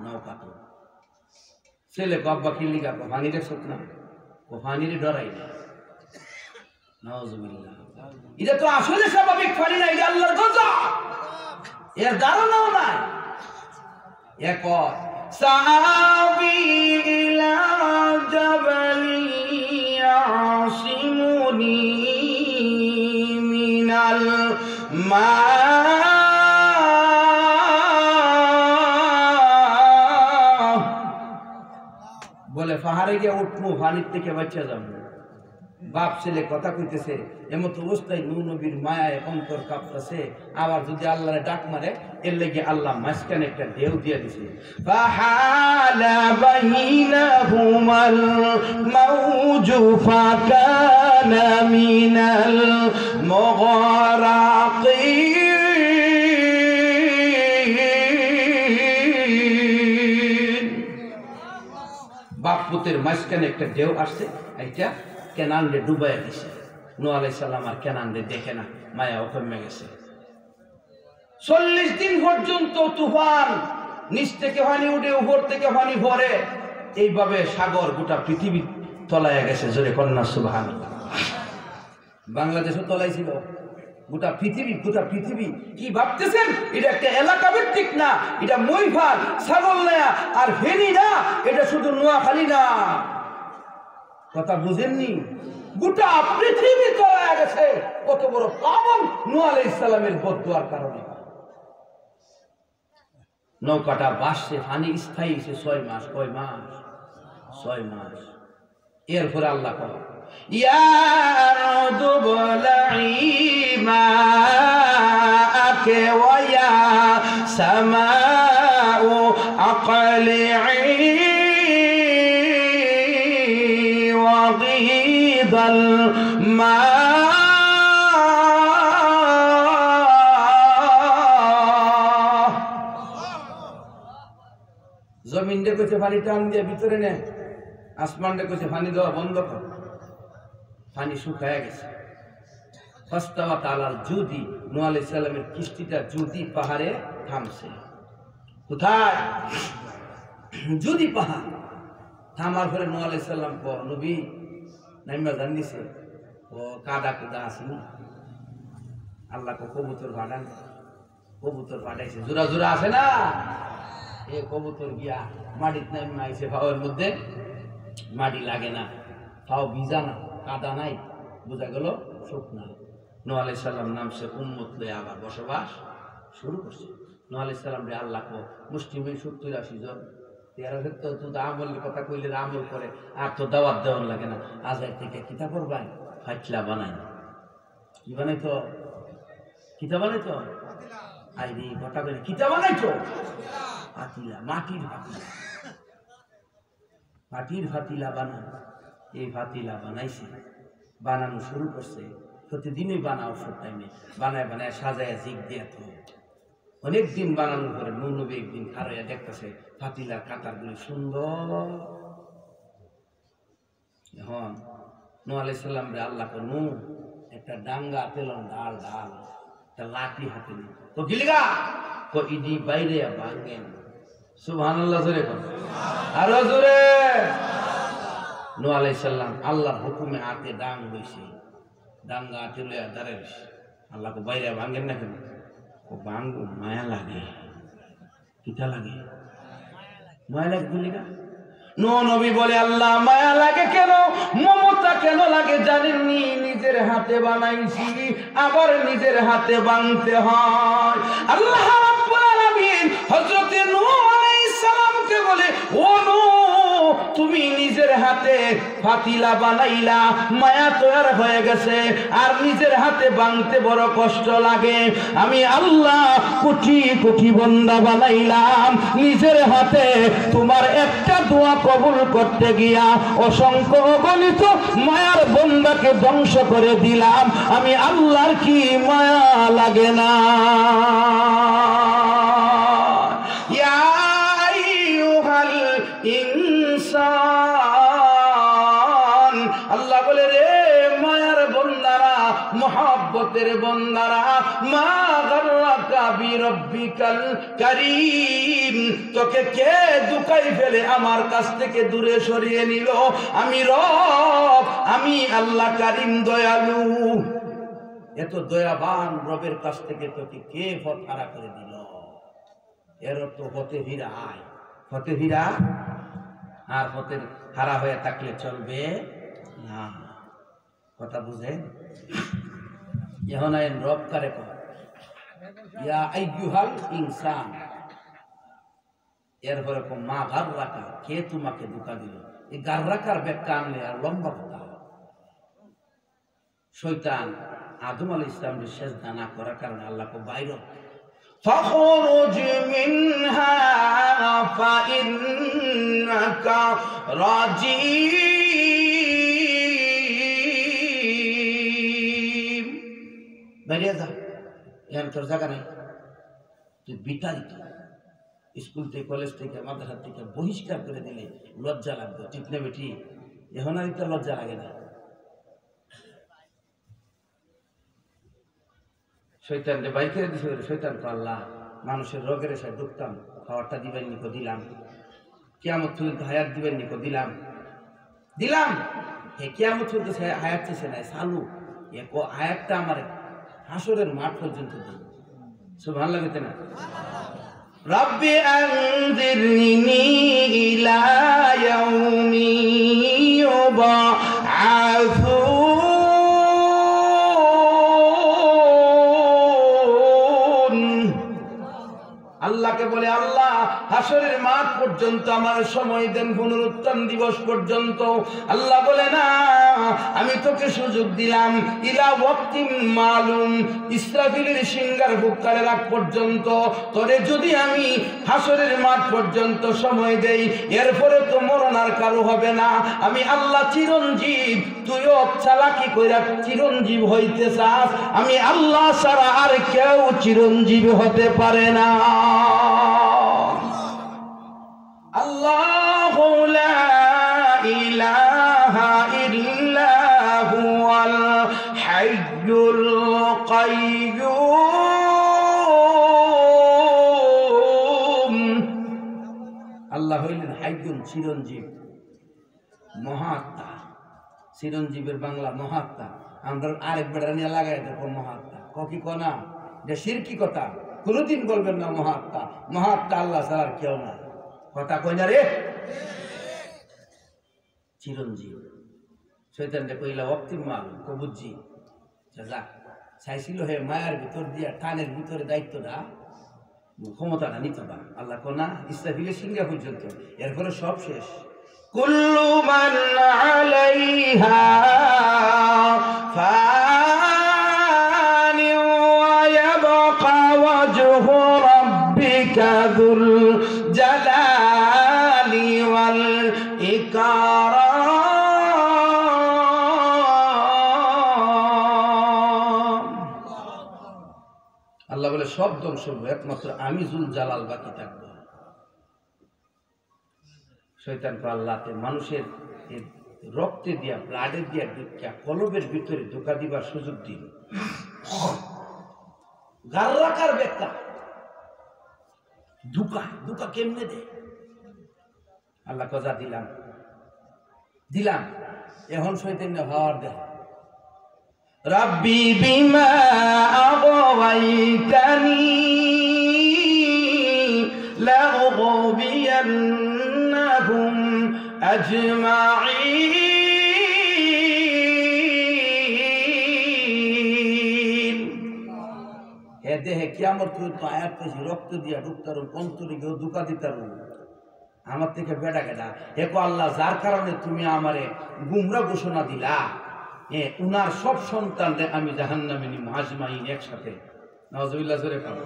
নৌকা তোর। ছেলে বাবা কিল্লি গা পানি দেখছ না, পানিরে ডরাই না, নাউযুবিল্লাহ। এটা তো আসলে স্বাভাবিক পানি না, এটা আল্লাহর গজব, এর ধারণাও নাই। এক সাবি ইলা জাবালি ইয়াসিমুনি মিনাল মা বলে পাহাড়ে গিয়ে উঠবো, পানির থেকে বাচ্চা যাবো। বাপ ছেলে কথা কইতেছে, এমত অবস্থায় নূহ নবীর মায়ায় অন্তর কাঁপতেছে। আবার যদি আল্লাহরে ডাক মারে, এর লেগে আল্লাহ মাঝখানে একটা ঢেউ দিয়ে দিছে। ফাহালা বাইনাহুমাল মাউজু ফাকানা মিনাল মুগরাকিন। বাপ পুতের মাঝখানে একটা ঢেউ আসছে, এইটা কেনানরে ডুবাইয়া দিছে। নূহ আলাইহিস সালাম আর কেনানরে দেখে না, মায়া কমে গেছে। 40 দিন পর্যন্ত তুফান, নিচ থেকে পানি উঠে, উপর থেকে পানি ভরে, এইভাবে সাগর গোটা পৃথিবী তলায় গেছে। জোরে কন্যা সুবহানাল্লাহ। বাংলাদেশও তলায় ছিল, গোটা পৃথিবী, গোটা পৃথিবী। কি ভাবতেছেন এটা একটা এলাকা ভিত্তিক না, এটা ময়ূর, ছাগল না আর ফেনী না, এটা শুধু নোয়াখালী না। কথা বুঝেননি? গোটা পৃথিবী তলায় গেছে। কত বড় পাবন নূহ আলাইহিস সালামের বদদুয়ার কারণে। নৌকাটা ভাসছে, পানি স্থায়ী 6 মাস। কয় মাস? 6 মাস। এরপরে আল্লাহ কয়, ইয়া আরদু বলাঈ মাআকে ওয়া ইয়া সামাউ আqli'i وغيض الماء। জমিন রে কইছে পানি টান দিয়ে ভিতরে নে, আসমান রে কইছে পানি দেওয়া বন্ধ কর। পানি শুকায় গেছে। ফাস্তাওয়াত আলাল জুদি, নূহ আলাইহিস সালামের কিস্তিটা জুদি পাহাড়ে থামছে। কোথায়? জুদি পাহাড়। থামার পরে নূহ আলাইহিস সালাম কো, নবী নাইমা জানিছে ও কাদা কুদা আসেনি। আল্লাহ কো কবুতর পাঠান। কবুতর পাঠাইছে, জোড়া জোড়া আছে না, এ কবুতর গিয়া মাটিতে নাইমা আইছে। পাওয়ার মধ্যে মাটি লাগে না, পাও ভিজা না, কাদা নাই, বোঝা গেল শুকনা। নূহ আলাইহিস সালাম নামছে, উম্মত লয়ে আবার বসবাস শুরু করছে। নূহ আলাইহিস সালাম রে আল্লাহ কো মুসলিম 70-80 জন। এরা তো আমলের কথা কইলে আমল করে, আর তো দাওয়াত দেওয়ান লাগে না। আজাই থেকে কিতাব পড়বাই, ফাইটলা বানাই। কি বানাইতো? কিতাব বানাইতো। আইনি কথা বলে কিতাব বানাইতো। ফাতিলা, মাটির ফাতিলা, মাটির ফাতিলা বানান। এই ফাতিলা বানাইছে, বানানো শুরু করছে। প্রতিদিনই বানাও, সব টাইমে বানায় বানায় সাজায় জিগ দিয়ে তো অনেকদিন বানানোর পরে নূহ নবী একদিন খারাইয়া দেখতেছে ফাতিলার কাতারগুলি সুন্দর। এখন নূহ আলাইহিস সালাম রে আল্লাহ কো, নূহ একটা ডাঙ্গা তেলন ডাল ডাল, একটা লাঠি হাতে নি তো গিলিগা কো ইডি বাইরে ভাঙেন। সুবহানাল্লাহ। জোরে কর, আরো জোরে। নূহ আলাইহিস সালাম আল্লাহর হুকুমে হাতে ডাং বইছে, ডাঙ্গা হাতে লইয়া দাঁড়াইছে। আল্লাহ কো বাইরে ভাঙেন না কেন? ও ভাঙবো, মায়া লাগে। কিটা লাগে? মায়া লাগে। গিলিগা নূহ নবী বলে, আল্লাহ মায়া লাগে কেন, মমতা কেন লাগে জানেননি? নিজের হাতে বানাইছি, আবার নিজের হাতে ভাঙতে হয়। আল্লাহ রাব্বুল আলামিন হযরত নূহ আলাইহিস সালামকে বলে, ও নূহ, তুমি নিজের হাতে ফাতিলা বানাইলা, মায়া তৈরি হয়ে গেছে, আর নিজের হাতে ভাঙতে বড় কষ্ট লাগে। আমি আল্লাহ কোটি কোটি বান্দা বানাইলাম, নিজের হাতে তোমার একটা দোয়া কবুল করতে গিয়া অসংখ্য অগণিত মায়ার বান্দাকে ধ্বংস করে দিলাম। আমি আল্লাহর কি মায়া লাগে না? ইয়া আইয়ুহাল ইনসান, আল্লাহ বলে, রে মায়ার বান্দারা, মুহাব্বতের বান্দারা, মা গাররাকা বিরব্বিকাল কারীম, তোকে কে দুকাই ফেলে আমার কাছ থেকে দূরে সরিয়ে নিল? আমি রব, আমি আল্লাহ কারীম, দয়ালু। এত দয়াবান রবের কাছ থেকে তোকে কে পথ হারা করে দিল? এর তো হতে ফিরা আয়, হতে ফিরা। আর হতে হারা হয়ে থাকলে চলবে না। কথা বুঝে? এখন আইন রব কারে কর, ইয়া আইয়ুহাল ইনসান। এরপরে মা গাররাকা, কে তোমাকে ধোঁকা দিল? এই গার্রাকার ব্যাখ্যা আনলে আর লম্বা কথা। শয়তান আদম আলাইহিস সালামের সিজদা না করার কারণে আল্লাহকে বাইর فاخرج منها فإنك رجيم বেরিয়ে যা, এখানে তোর জায়গা নেই, তুই বিতাড়িত। স্কুল থেকে, কলেজ থেকে, মাদ্রাসা থেকে বহিষ্কার করে দিলে লজ্জা লাগবে, ঠিক না বেটি? এখন আর একটা লজ্জা লাগে না। শয়তানকে বাই করে দিছে, শয়তান তো আল্লাহ মানুষের রোগের এসে ঢুকতাম, খাওয়ারটা দিবেন নিকো দিলাম, কিয়ামত চলতে হায়াত দিবেন নিকো দিলাম দিলাম। হে কিয়ামত চলতে হায়াত চেয়েছে না, সালু এ হায়াতটা আমার হাসরের মাঠ পর্যন্ত দিই। সুবহানাল্লাহ লাগতে না? রাব্বি আনজিরনি ইলা ইয়াউমি ইউবআসুন। আল্লাহকে বলে, আল্লাহ হাসরের মাঠ পর্যন্ত আমার সময় দেন, পুনরুত্থান দিবস পর্যন্ত। আল্লাহ বলে, না, আমি তোকে সুযোগ দিলাম ইলা ওয়াক্তিম মালুম, ইসরাফিলের সিংহার ফুৎকারের আগ পর্যন্ত তোরে যদি আমি হাসরের মাঠ পর্যন্ত সময় দেই, এরপরে তো মরণ আর কারো হবে না। আমি আল্লাহ চিরঞ্জীব, তুইও চালাকি কইরা চিরঞ্জীব হইতে চাস, আমি আল্লাহ ছাড়া আর কেউ চিরঞ্জীব হতে পারে না। আল্লাহু লা ইলাহা ইল্লা হুয়াল হাইয়ুল কাইয়্যুম। আল্লাহ হইলেন হাইয়ুন, চিরঞ্জীব, মহাত্মা। চিরঞ্জীবের বাংলা মহাত্মা। আমরা আরেক বেড়া নিয়ে লাগাই দেখো মহাত্মা, কি কনা যে শিরকি কথা, কোনোদিন বলবেন না মহাত্মা। মহাত্মা আল্লাহ ছাড়া কেউ না, কথা কই না রে। চিরঞ্জীব শয়তানটা কইলা অক্তিম মাল কবুজি যা চাইছিল, হে মায়ার ভিতর দিয়া টানের ভিতরে দায়িত্বটা ক্ষমতাটা নিতে পারে। আল্লাহ কোনা ইসরাফিলের সিংহা পর্যন্ত, এরপরে সব শেষ। কুল্লু মান আলাইহা ফানি ওয়া ইয়াবকা ওয়াজহু রাব্বিকা যুল জালালি ওয়াল ইকরাম। আল্লাহ বলে সব ধ্বংস হবে, একমাত্র আমি জুল জালাল বাকি থাকবো। শয়তান তো আল্লাহকে মানুষের রক্তে দিয়া, ব্লাডে দিয়া ঢুকিয়া কলবের ভিতরে ধোকা দিবার সুযোগ দিল। গার্রাকার ব্যাখ্যা, ধোকা কেমনে দে? আল্লাহ কথা দিলাম, এখন শয়তান হওয়ার দেয়। রাব্বি বিমা আগাওয়াইতানি লা উগবিয়ান্নাহুম আজমাইন। হে দেহে কিয়ামত পর্যন্ত আয়াত পেয়েছি, রক্ত দিয়া ঢুকতার অন্তরে গিয়ে ধোকা দিতার আমার থেকে বেড়া গেলা। হেকো আল্লাহ, যার কারণে তুমি আমারে গুমরা ঘোষণা দিলা, উনার সব সন্তানরে আমি জাহান্নামে নিব আজমাইন একসাথে। নাউজুবিল্লাহ জোরে কাম।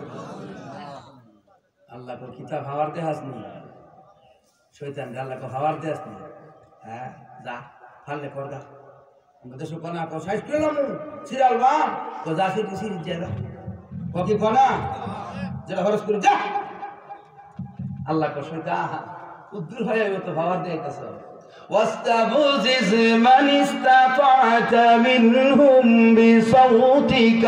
আল্লাহ কো কিতাব হাওয়ার দেহাস নি, শয়তান আল্লাহ কো হাওয়ার দেহাস নি। হ্যাঁ যা ফাললে করগা, দেশ কোনা কো সাইজ কইলাম সিরাল বা তো যা সে কিছু জায়গা কি কোনা যেটা খরচ করে যা। আল্লাহ কো শয়তান উদ্দুর হয়ে তো হাওয়ার দেখাইতেছ। واستفزز من استطعت منهم بصوتك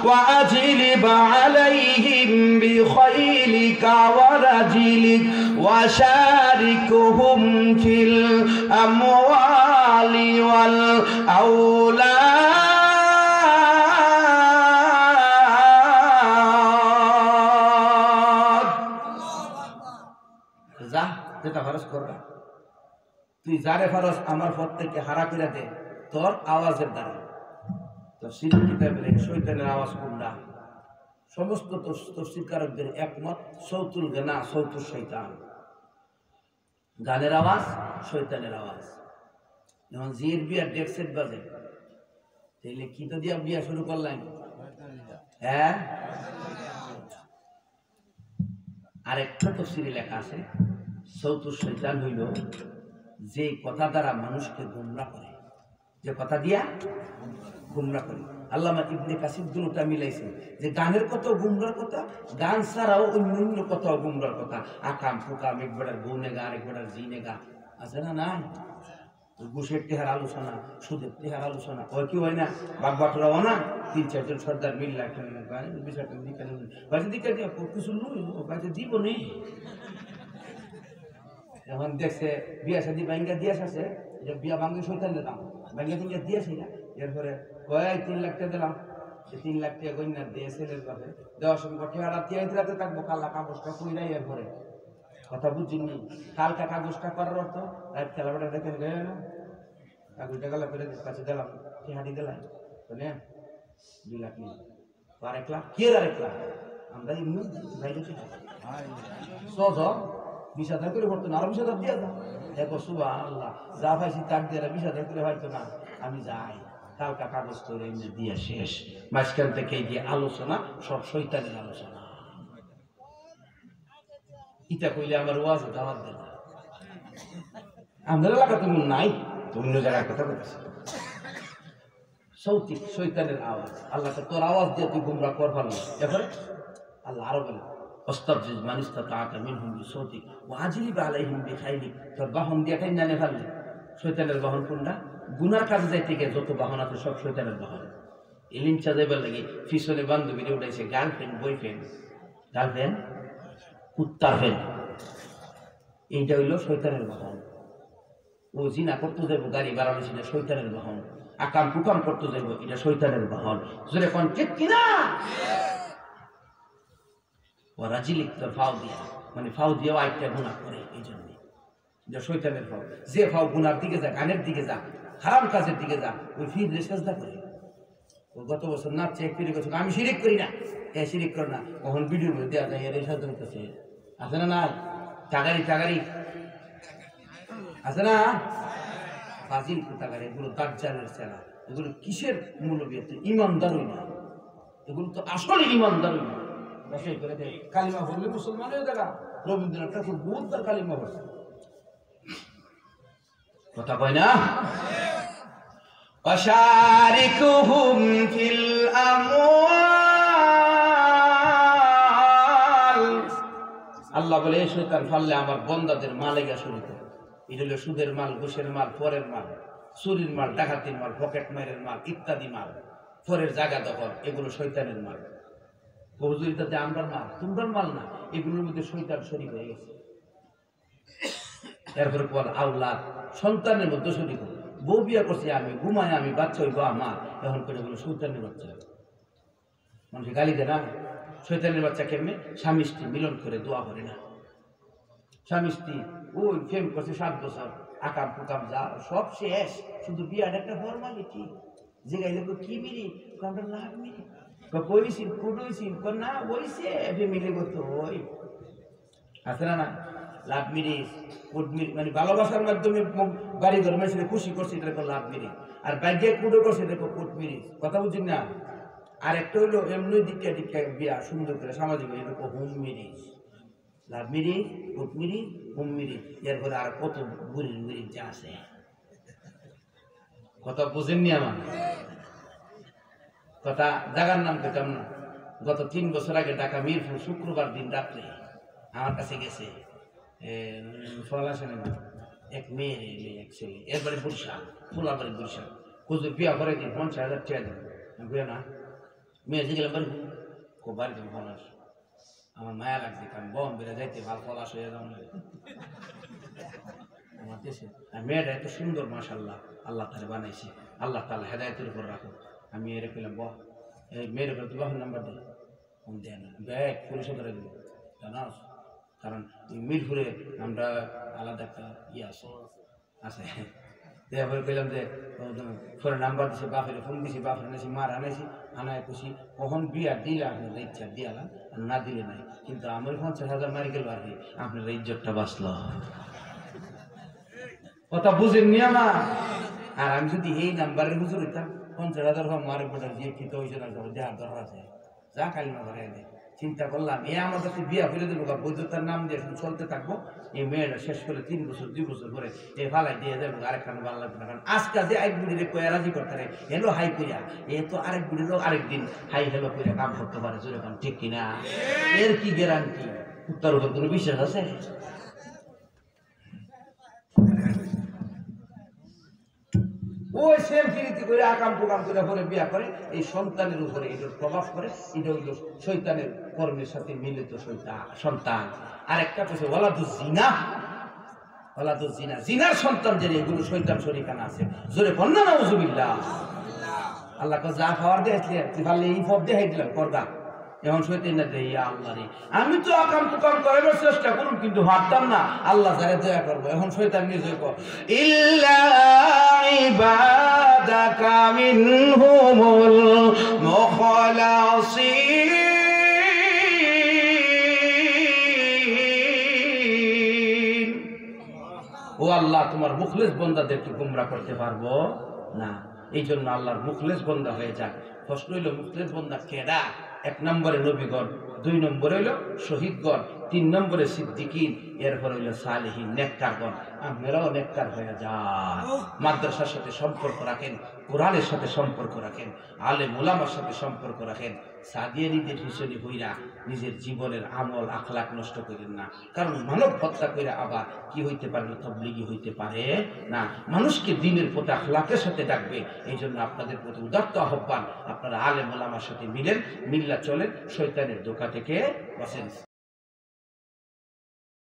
وأجلب عليهم بخيلك ورجلك وشاركهم في الأموال والأولاد. যা যেটা খরচ করবা, তুই যারে ফারস আমার পথ থেকে হারা করে দে তোর আওয়াজের দ্বারা। তো সিরিক কিতাবের শয়তানের আওয়াজ কোনটা? সমস্ত তফসিরকারকদের একমত সৌতুল গানা, সৌতুল শয়তান। গানের আওয়াজ, শয়তানের আওয়াজ। যেমন জির বিয়ার ডেক্সেট বাজে, তাইলে কি তো দিয়া বিয়া শুরু করলেন? হ্যাঁ, আরেকটা তফসিরে লেখা আছে, সৌতুর শয়তান হইল যে কথা দ্বারা মানুষকে গুমরা করে, যে কথা দিয়া গুমরা করে। আল্লামা ইবনে কাসির দুটোটা মিলাইছে, যে গানের কথা গুমরার কথা, গান ছাড়াও অন্য কথাও গুমরার কথা। আকাম ফুকাম, এক বেড়ার বউনে গা, এক বেড়ার জিনে গা, আছে না? নাই। ঘুষের টেহার আলোচনা, সুদের টেহার আলোচনা, ওই কি হয় না? বাগবাটরাও না, 3-4 জন সর্দার মিল্লা বিষয়টা দিকে কিছু বাইরে দিব নেই। এখন দেখছে বিয়া শাদি ব্যাংকে দিয়ে আসছে, বিয়া ভাঙ্গি শৈতানের দাম ব্যাংকে থেকে দিয়েছি না। এরপরে কয় 3 লাখ টাকা দিলাম, 3 লাখ টাকা গইনা দিয়ে ছেলের বাপে দেওয়ার সঙ্গে ঠেহারা রাতে থাকবো, কাল্লা কাগজটা কইরাই। এরপরে কথা বুঝিনি, কালকা কাগজটা করার অর্থ রাত খেলাটা দেখেন গেল না, কাগজটা গেলা করে কাছে দিলাম, ঠেহাটি দিলাম, শোনেন 2 লাখ নিয়ে 1 লাখ, কে 1 লাখ? আমরা এমনি বাইরে সহজ 20,000 করে পড়তো না, আরো 20,000 দিয়ে দাও। দেখো সুবহানাল্লাহ, যা পাইছি তার দিয়ে 20,000 করে হয়তো না। আমি যাই, কালকা কাগজ করে এমনি দিয়ে শেষ। মাঝখান থেকে এই যে আলোচনা, সব শয়তানের আলোচনা। ইটা কইলে আমার ওয়াজে দাওয়াত দেয় না। আমাদের এলাকা তুমি নাই, তো অন্য জায়গায় কথা বলতেছি। সৌতিক শয়তানের আওয়াজ। আল্লাহ তোর আওয়াজ দিয়ে তুই গুমরা কর ভালো। এরপরে আল্লাহ আরো বলে, অস্তাবজিজ মানিস্তা তাআতা মিনহুম বিসাউতিক ওয়া আজলিব আলাইহিম বিখাইলিক। তোর বাহন দিয়ে টাইনা নে ফেললে। শয়তানের বাহন কোনটা? গুনার কাজে যাইতে গিয়ে যত বাহন আছে সব শয়তানের বাহন। এলিম চাঁদাইবার লাগে পিছনে বান্ধবীরে উঠাইছে, গার্লফ্রেন্ড, বয়ফ্রেন্ড, গার্লফ্রেন্ড, কুত্তার ফ্রেন্ড, এইটা হইল শয়তানের বাহন। ও জিনা করতে যাইব, গাড়ি বাড়ানো ছিল শয়তানের বাহন। আকাম কুকাম করতে যাইব, এটা শয়তানের বাহন। জোরে কোন ঠিক কিনা? ওরা জিলিক তোর ফাও দিয়া, মানে ফাও দিয়েও আরেকটা গুণা করে, এই জন্য এটা শয়তানের ফাও। যে ফাও গুনার দিকে যা, গানের দিকে যা, হারাম কাজের দিকে যা, ওই ফিরে সাজদা করে। ও গত বছর নাচছে, এক ফিরে গেছে, আমি শিরিক করি না, এ শিরিক করে না। কখন ভিডিওর মধ্যে দেওয়া যায়, এর সাজদা হইতেছে, আছে না? না টাগারি টাগারি আছে না? ফাজিল কোথাকার, এগুলো দাজ্জালের চেলা। এগুলো কিসের মূলবী? ইমানদারই না, এগুলো তো আসলে ইমানদারই না। বসাই করে দেয় কালিমা বললে মুসলমান হয়ে দেখা। রবীন্দ্রনাথ ঠাকুর বহুতবার কালিমা বলছে, কথা কয় না? ওয়াশারিকুহুম ফিল আমওয়াল। আল্লাহ বলে, এই শয়তান ফাললে আমার বান্দাদের মালে গিয়া শুরু করে। এটা হলো সুদের মাল, ঘুষের মাল, পরের মাল, চুরির মাল, ডাকাতির মাল, পকেট মারের মাল ইত্যাদি মাল, পরের জায়গা দখল, এগুলো শয়তানের মাল। হুজুরিটাতে আমরার মাল, তোমরার মাল না, এগুলোর মধ্যে শয়তান শরীক হয়ে গেছে। এরপরে বল আওলাদ, সন্তানের মধ্যে শরীক। বউ বিয়া করছি আমি, ঘুমায় আমি, বাচ্চা হইব আমার, এখন করে এগুলো শয়তানের বাচ্চা। মানুষ গালি দেয় না? শয়তানের বাচ্চা কেমনে? স্বামী স্ত্রী মিলন করে দোয়া করে না। স্বামী স্ত্রী ওই প্রেম করছে 7 বছর, আকাম পুকাম যা সব শেষ, শুধু বিয়ার একটা ফরমালিটি। যে গাইলে কি মিলি, আমরা লাভ মিলি, কইছি কুড়ইছি না, ওইছে ফ্যামিলি করতে ওই আছে না? না লাভ মিরিস, কুড মিরিস, মানে ভালোবাসার মাধ্যমে বাড়ি ঘর মেশিনে খুশি করছে, এটা লাভ মিরিস। আর বাইকে কুড়ো করছে, দেখো কুট মিরিস। কথা বুঝি না? আর একটা হইলো এমনি দীক্ষা দীক্ষা বিয়া সুন্দর করে সামাজিক, এরকম হোম মিরিস। লাভ মিরিস, কুট মিরিস, হোম মিরিস। এরপরে আর কত বুড়ির মিরিস যা আছে, কথা বুঝেননি আমার কথা। জায়গার নাম পেতাম না। গত 3 বছর আগে ঢাকা মিরপুর শুক্রবার দিন রাত্রে আমার কাছে গেছে ফল আসে না, এক মেয়ের এক ছেলে, এরপরে বরিশাল, ফুলাবাড়ি বরিশাল, খুঁজে বিয়া করে দিন 50,000 টাকা দিন। বুঝে না? মেয়ে গেলাম বাড়ি, খুব বাড়িতে ফল আস, আমার মায়া লাগছে, কারণ বম বেড়ে যাইতে ভাল ফল আস হয়ে যাও আমার দেশে। আর মেয়েটা এত সুন্দর, মাশাআল্লাহ, আল্লাহ তাআলা বানাইছে, আল্লাহ তাআলা হেদায়েতের উপর রাখো। আমি এর কইলাম, বাহ, এই মেয়ের উপর তো বাহন নাম্বার দেয়, ফোন দেয় না, ব্যাগ পুলিশে ধরে দিল, জানাস? কারণ মিরপুরে আমরা আলাদা একটা ইয়ে আছে। তারপরে কইলাম যে ফোনে নাম্বার দিছে, বাপের ফোন দিছি, বাপের আনাইছি, মার আনাইছি, আনায় খুশি, কখন বিয়া দিলে আপনার ইচ্ছা দিয়ালাম, আর না দিলে নাই। কিন্তু আমার 50,000 মারি গেল আর কি, আপনার ইজ্জতটা বাঁচল। কথা বুঝেননি আমার? আর আমি যদি এই নাম্বারের হুজুর হইতাম 50,000 মারে পড়ে যে কি তো হইছে না দেহার দরকার আছে যা খালি না ধরে এনে চিন্তা করলাম এ আমার কাছে বিয়া করে দেবো বৈধতার নাম দিয়ে শুধু চলতে থাকবো। এই মেয়েটা শেষ করে 3 বছর 2 বছর পরে এ ফালাই দিয়ে যাবো আরেকখানে ভালো লাগবে না। কারণ আজকে যে এক বুড়িরে কয়ে রাজি করতে রে হেলো হাই কইয়া এ তো আরেক বুড়িরও আরেকদিন হাই হেলো কইয়া কাম করতে পারে যেরকম ঠিক কিনা? এর কি গ্যারান্টি? তার উপর কোনো বিশ্বাস আছে? ওই সেম ফিরিতি করে আকাম টুকাম করে পরে বিয়া করে এই সন্তানের উপরে এটার প্রভাব করে। এটা হইল শয়তানের কর্মের সাথে মিলিত সন্তান। আর একটা পেছে ওয়ালাদুজ জিনা, ওয়ালাদুজ জিনা, জিনার সন্তান যে এগুলো শয়তান শরীকানা আছে। জোরে বন্না নাউজুবিল্লাহ। আল্লাহ কে যা খাওয়ার দিয়েছিলে তুই ভাবলে এই পথ দেখাই দিলাম করগা, এখন শয়তান না দেই আল্লাহ রে আমি তো আকাম টুকাম করার চেষ্টা করুন কিন্তু পারতাম না। আল্লাহ যারে দয়া করবো এখন শয়তান নিজে কর ইল্লা ইবাদাকা মিনহুমুল মুখলাসিন। ও আল্লাহ তোমার মুখলেস বান্দাদেরকে গোমরা করতে পারবো না। এই জন্য আল্লাহর মুখলেস বান্দা হয়ে যাক। প্রশ্ন হইল মুখলেস বান্দা কেডা? 1 নম্বরে নবীগণ, 2 নম্বরে হইল শহীদগণ, 3 নম্বরে সিদ্দিকিন, এরপর হইল সালেহীন নেককারগণ। আপনারাও নেককার হয়ে যান। মাদ্রাসার সাথে সম্পর্ক রাখেন, কোরআনের সাথে সম্পর্ক রাখেন, আলেম ওলামার সাথে সম্পর্ক রাখেন। সাদিয়ানীদের হিসেবে হইরা নিজের জীবনের আমল আখলাক নষ্ট করেন না। কারণ মানব হত্যা করে আবার কি হইতে পারে? তবলিগি হইতে পারে না। মানুষকে দ্বীনের প্রতি আখলাকের সাথে ডাকবে। এই জন্য আপনাদের প্রতি উদাত্ত আহ্বান, আপনারা আলেম ওলামার সাথে মিলেন, মিল্লা চলেন, শয়তানের ধোঁকা থেকে বাঁচেন।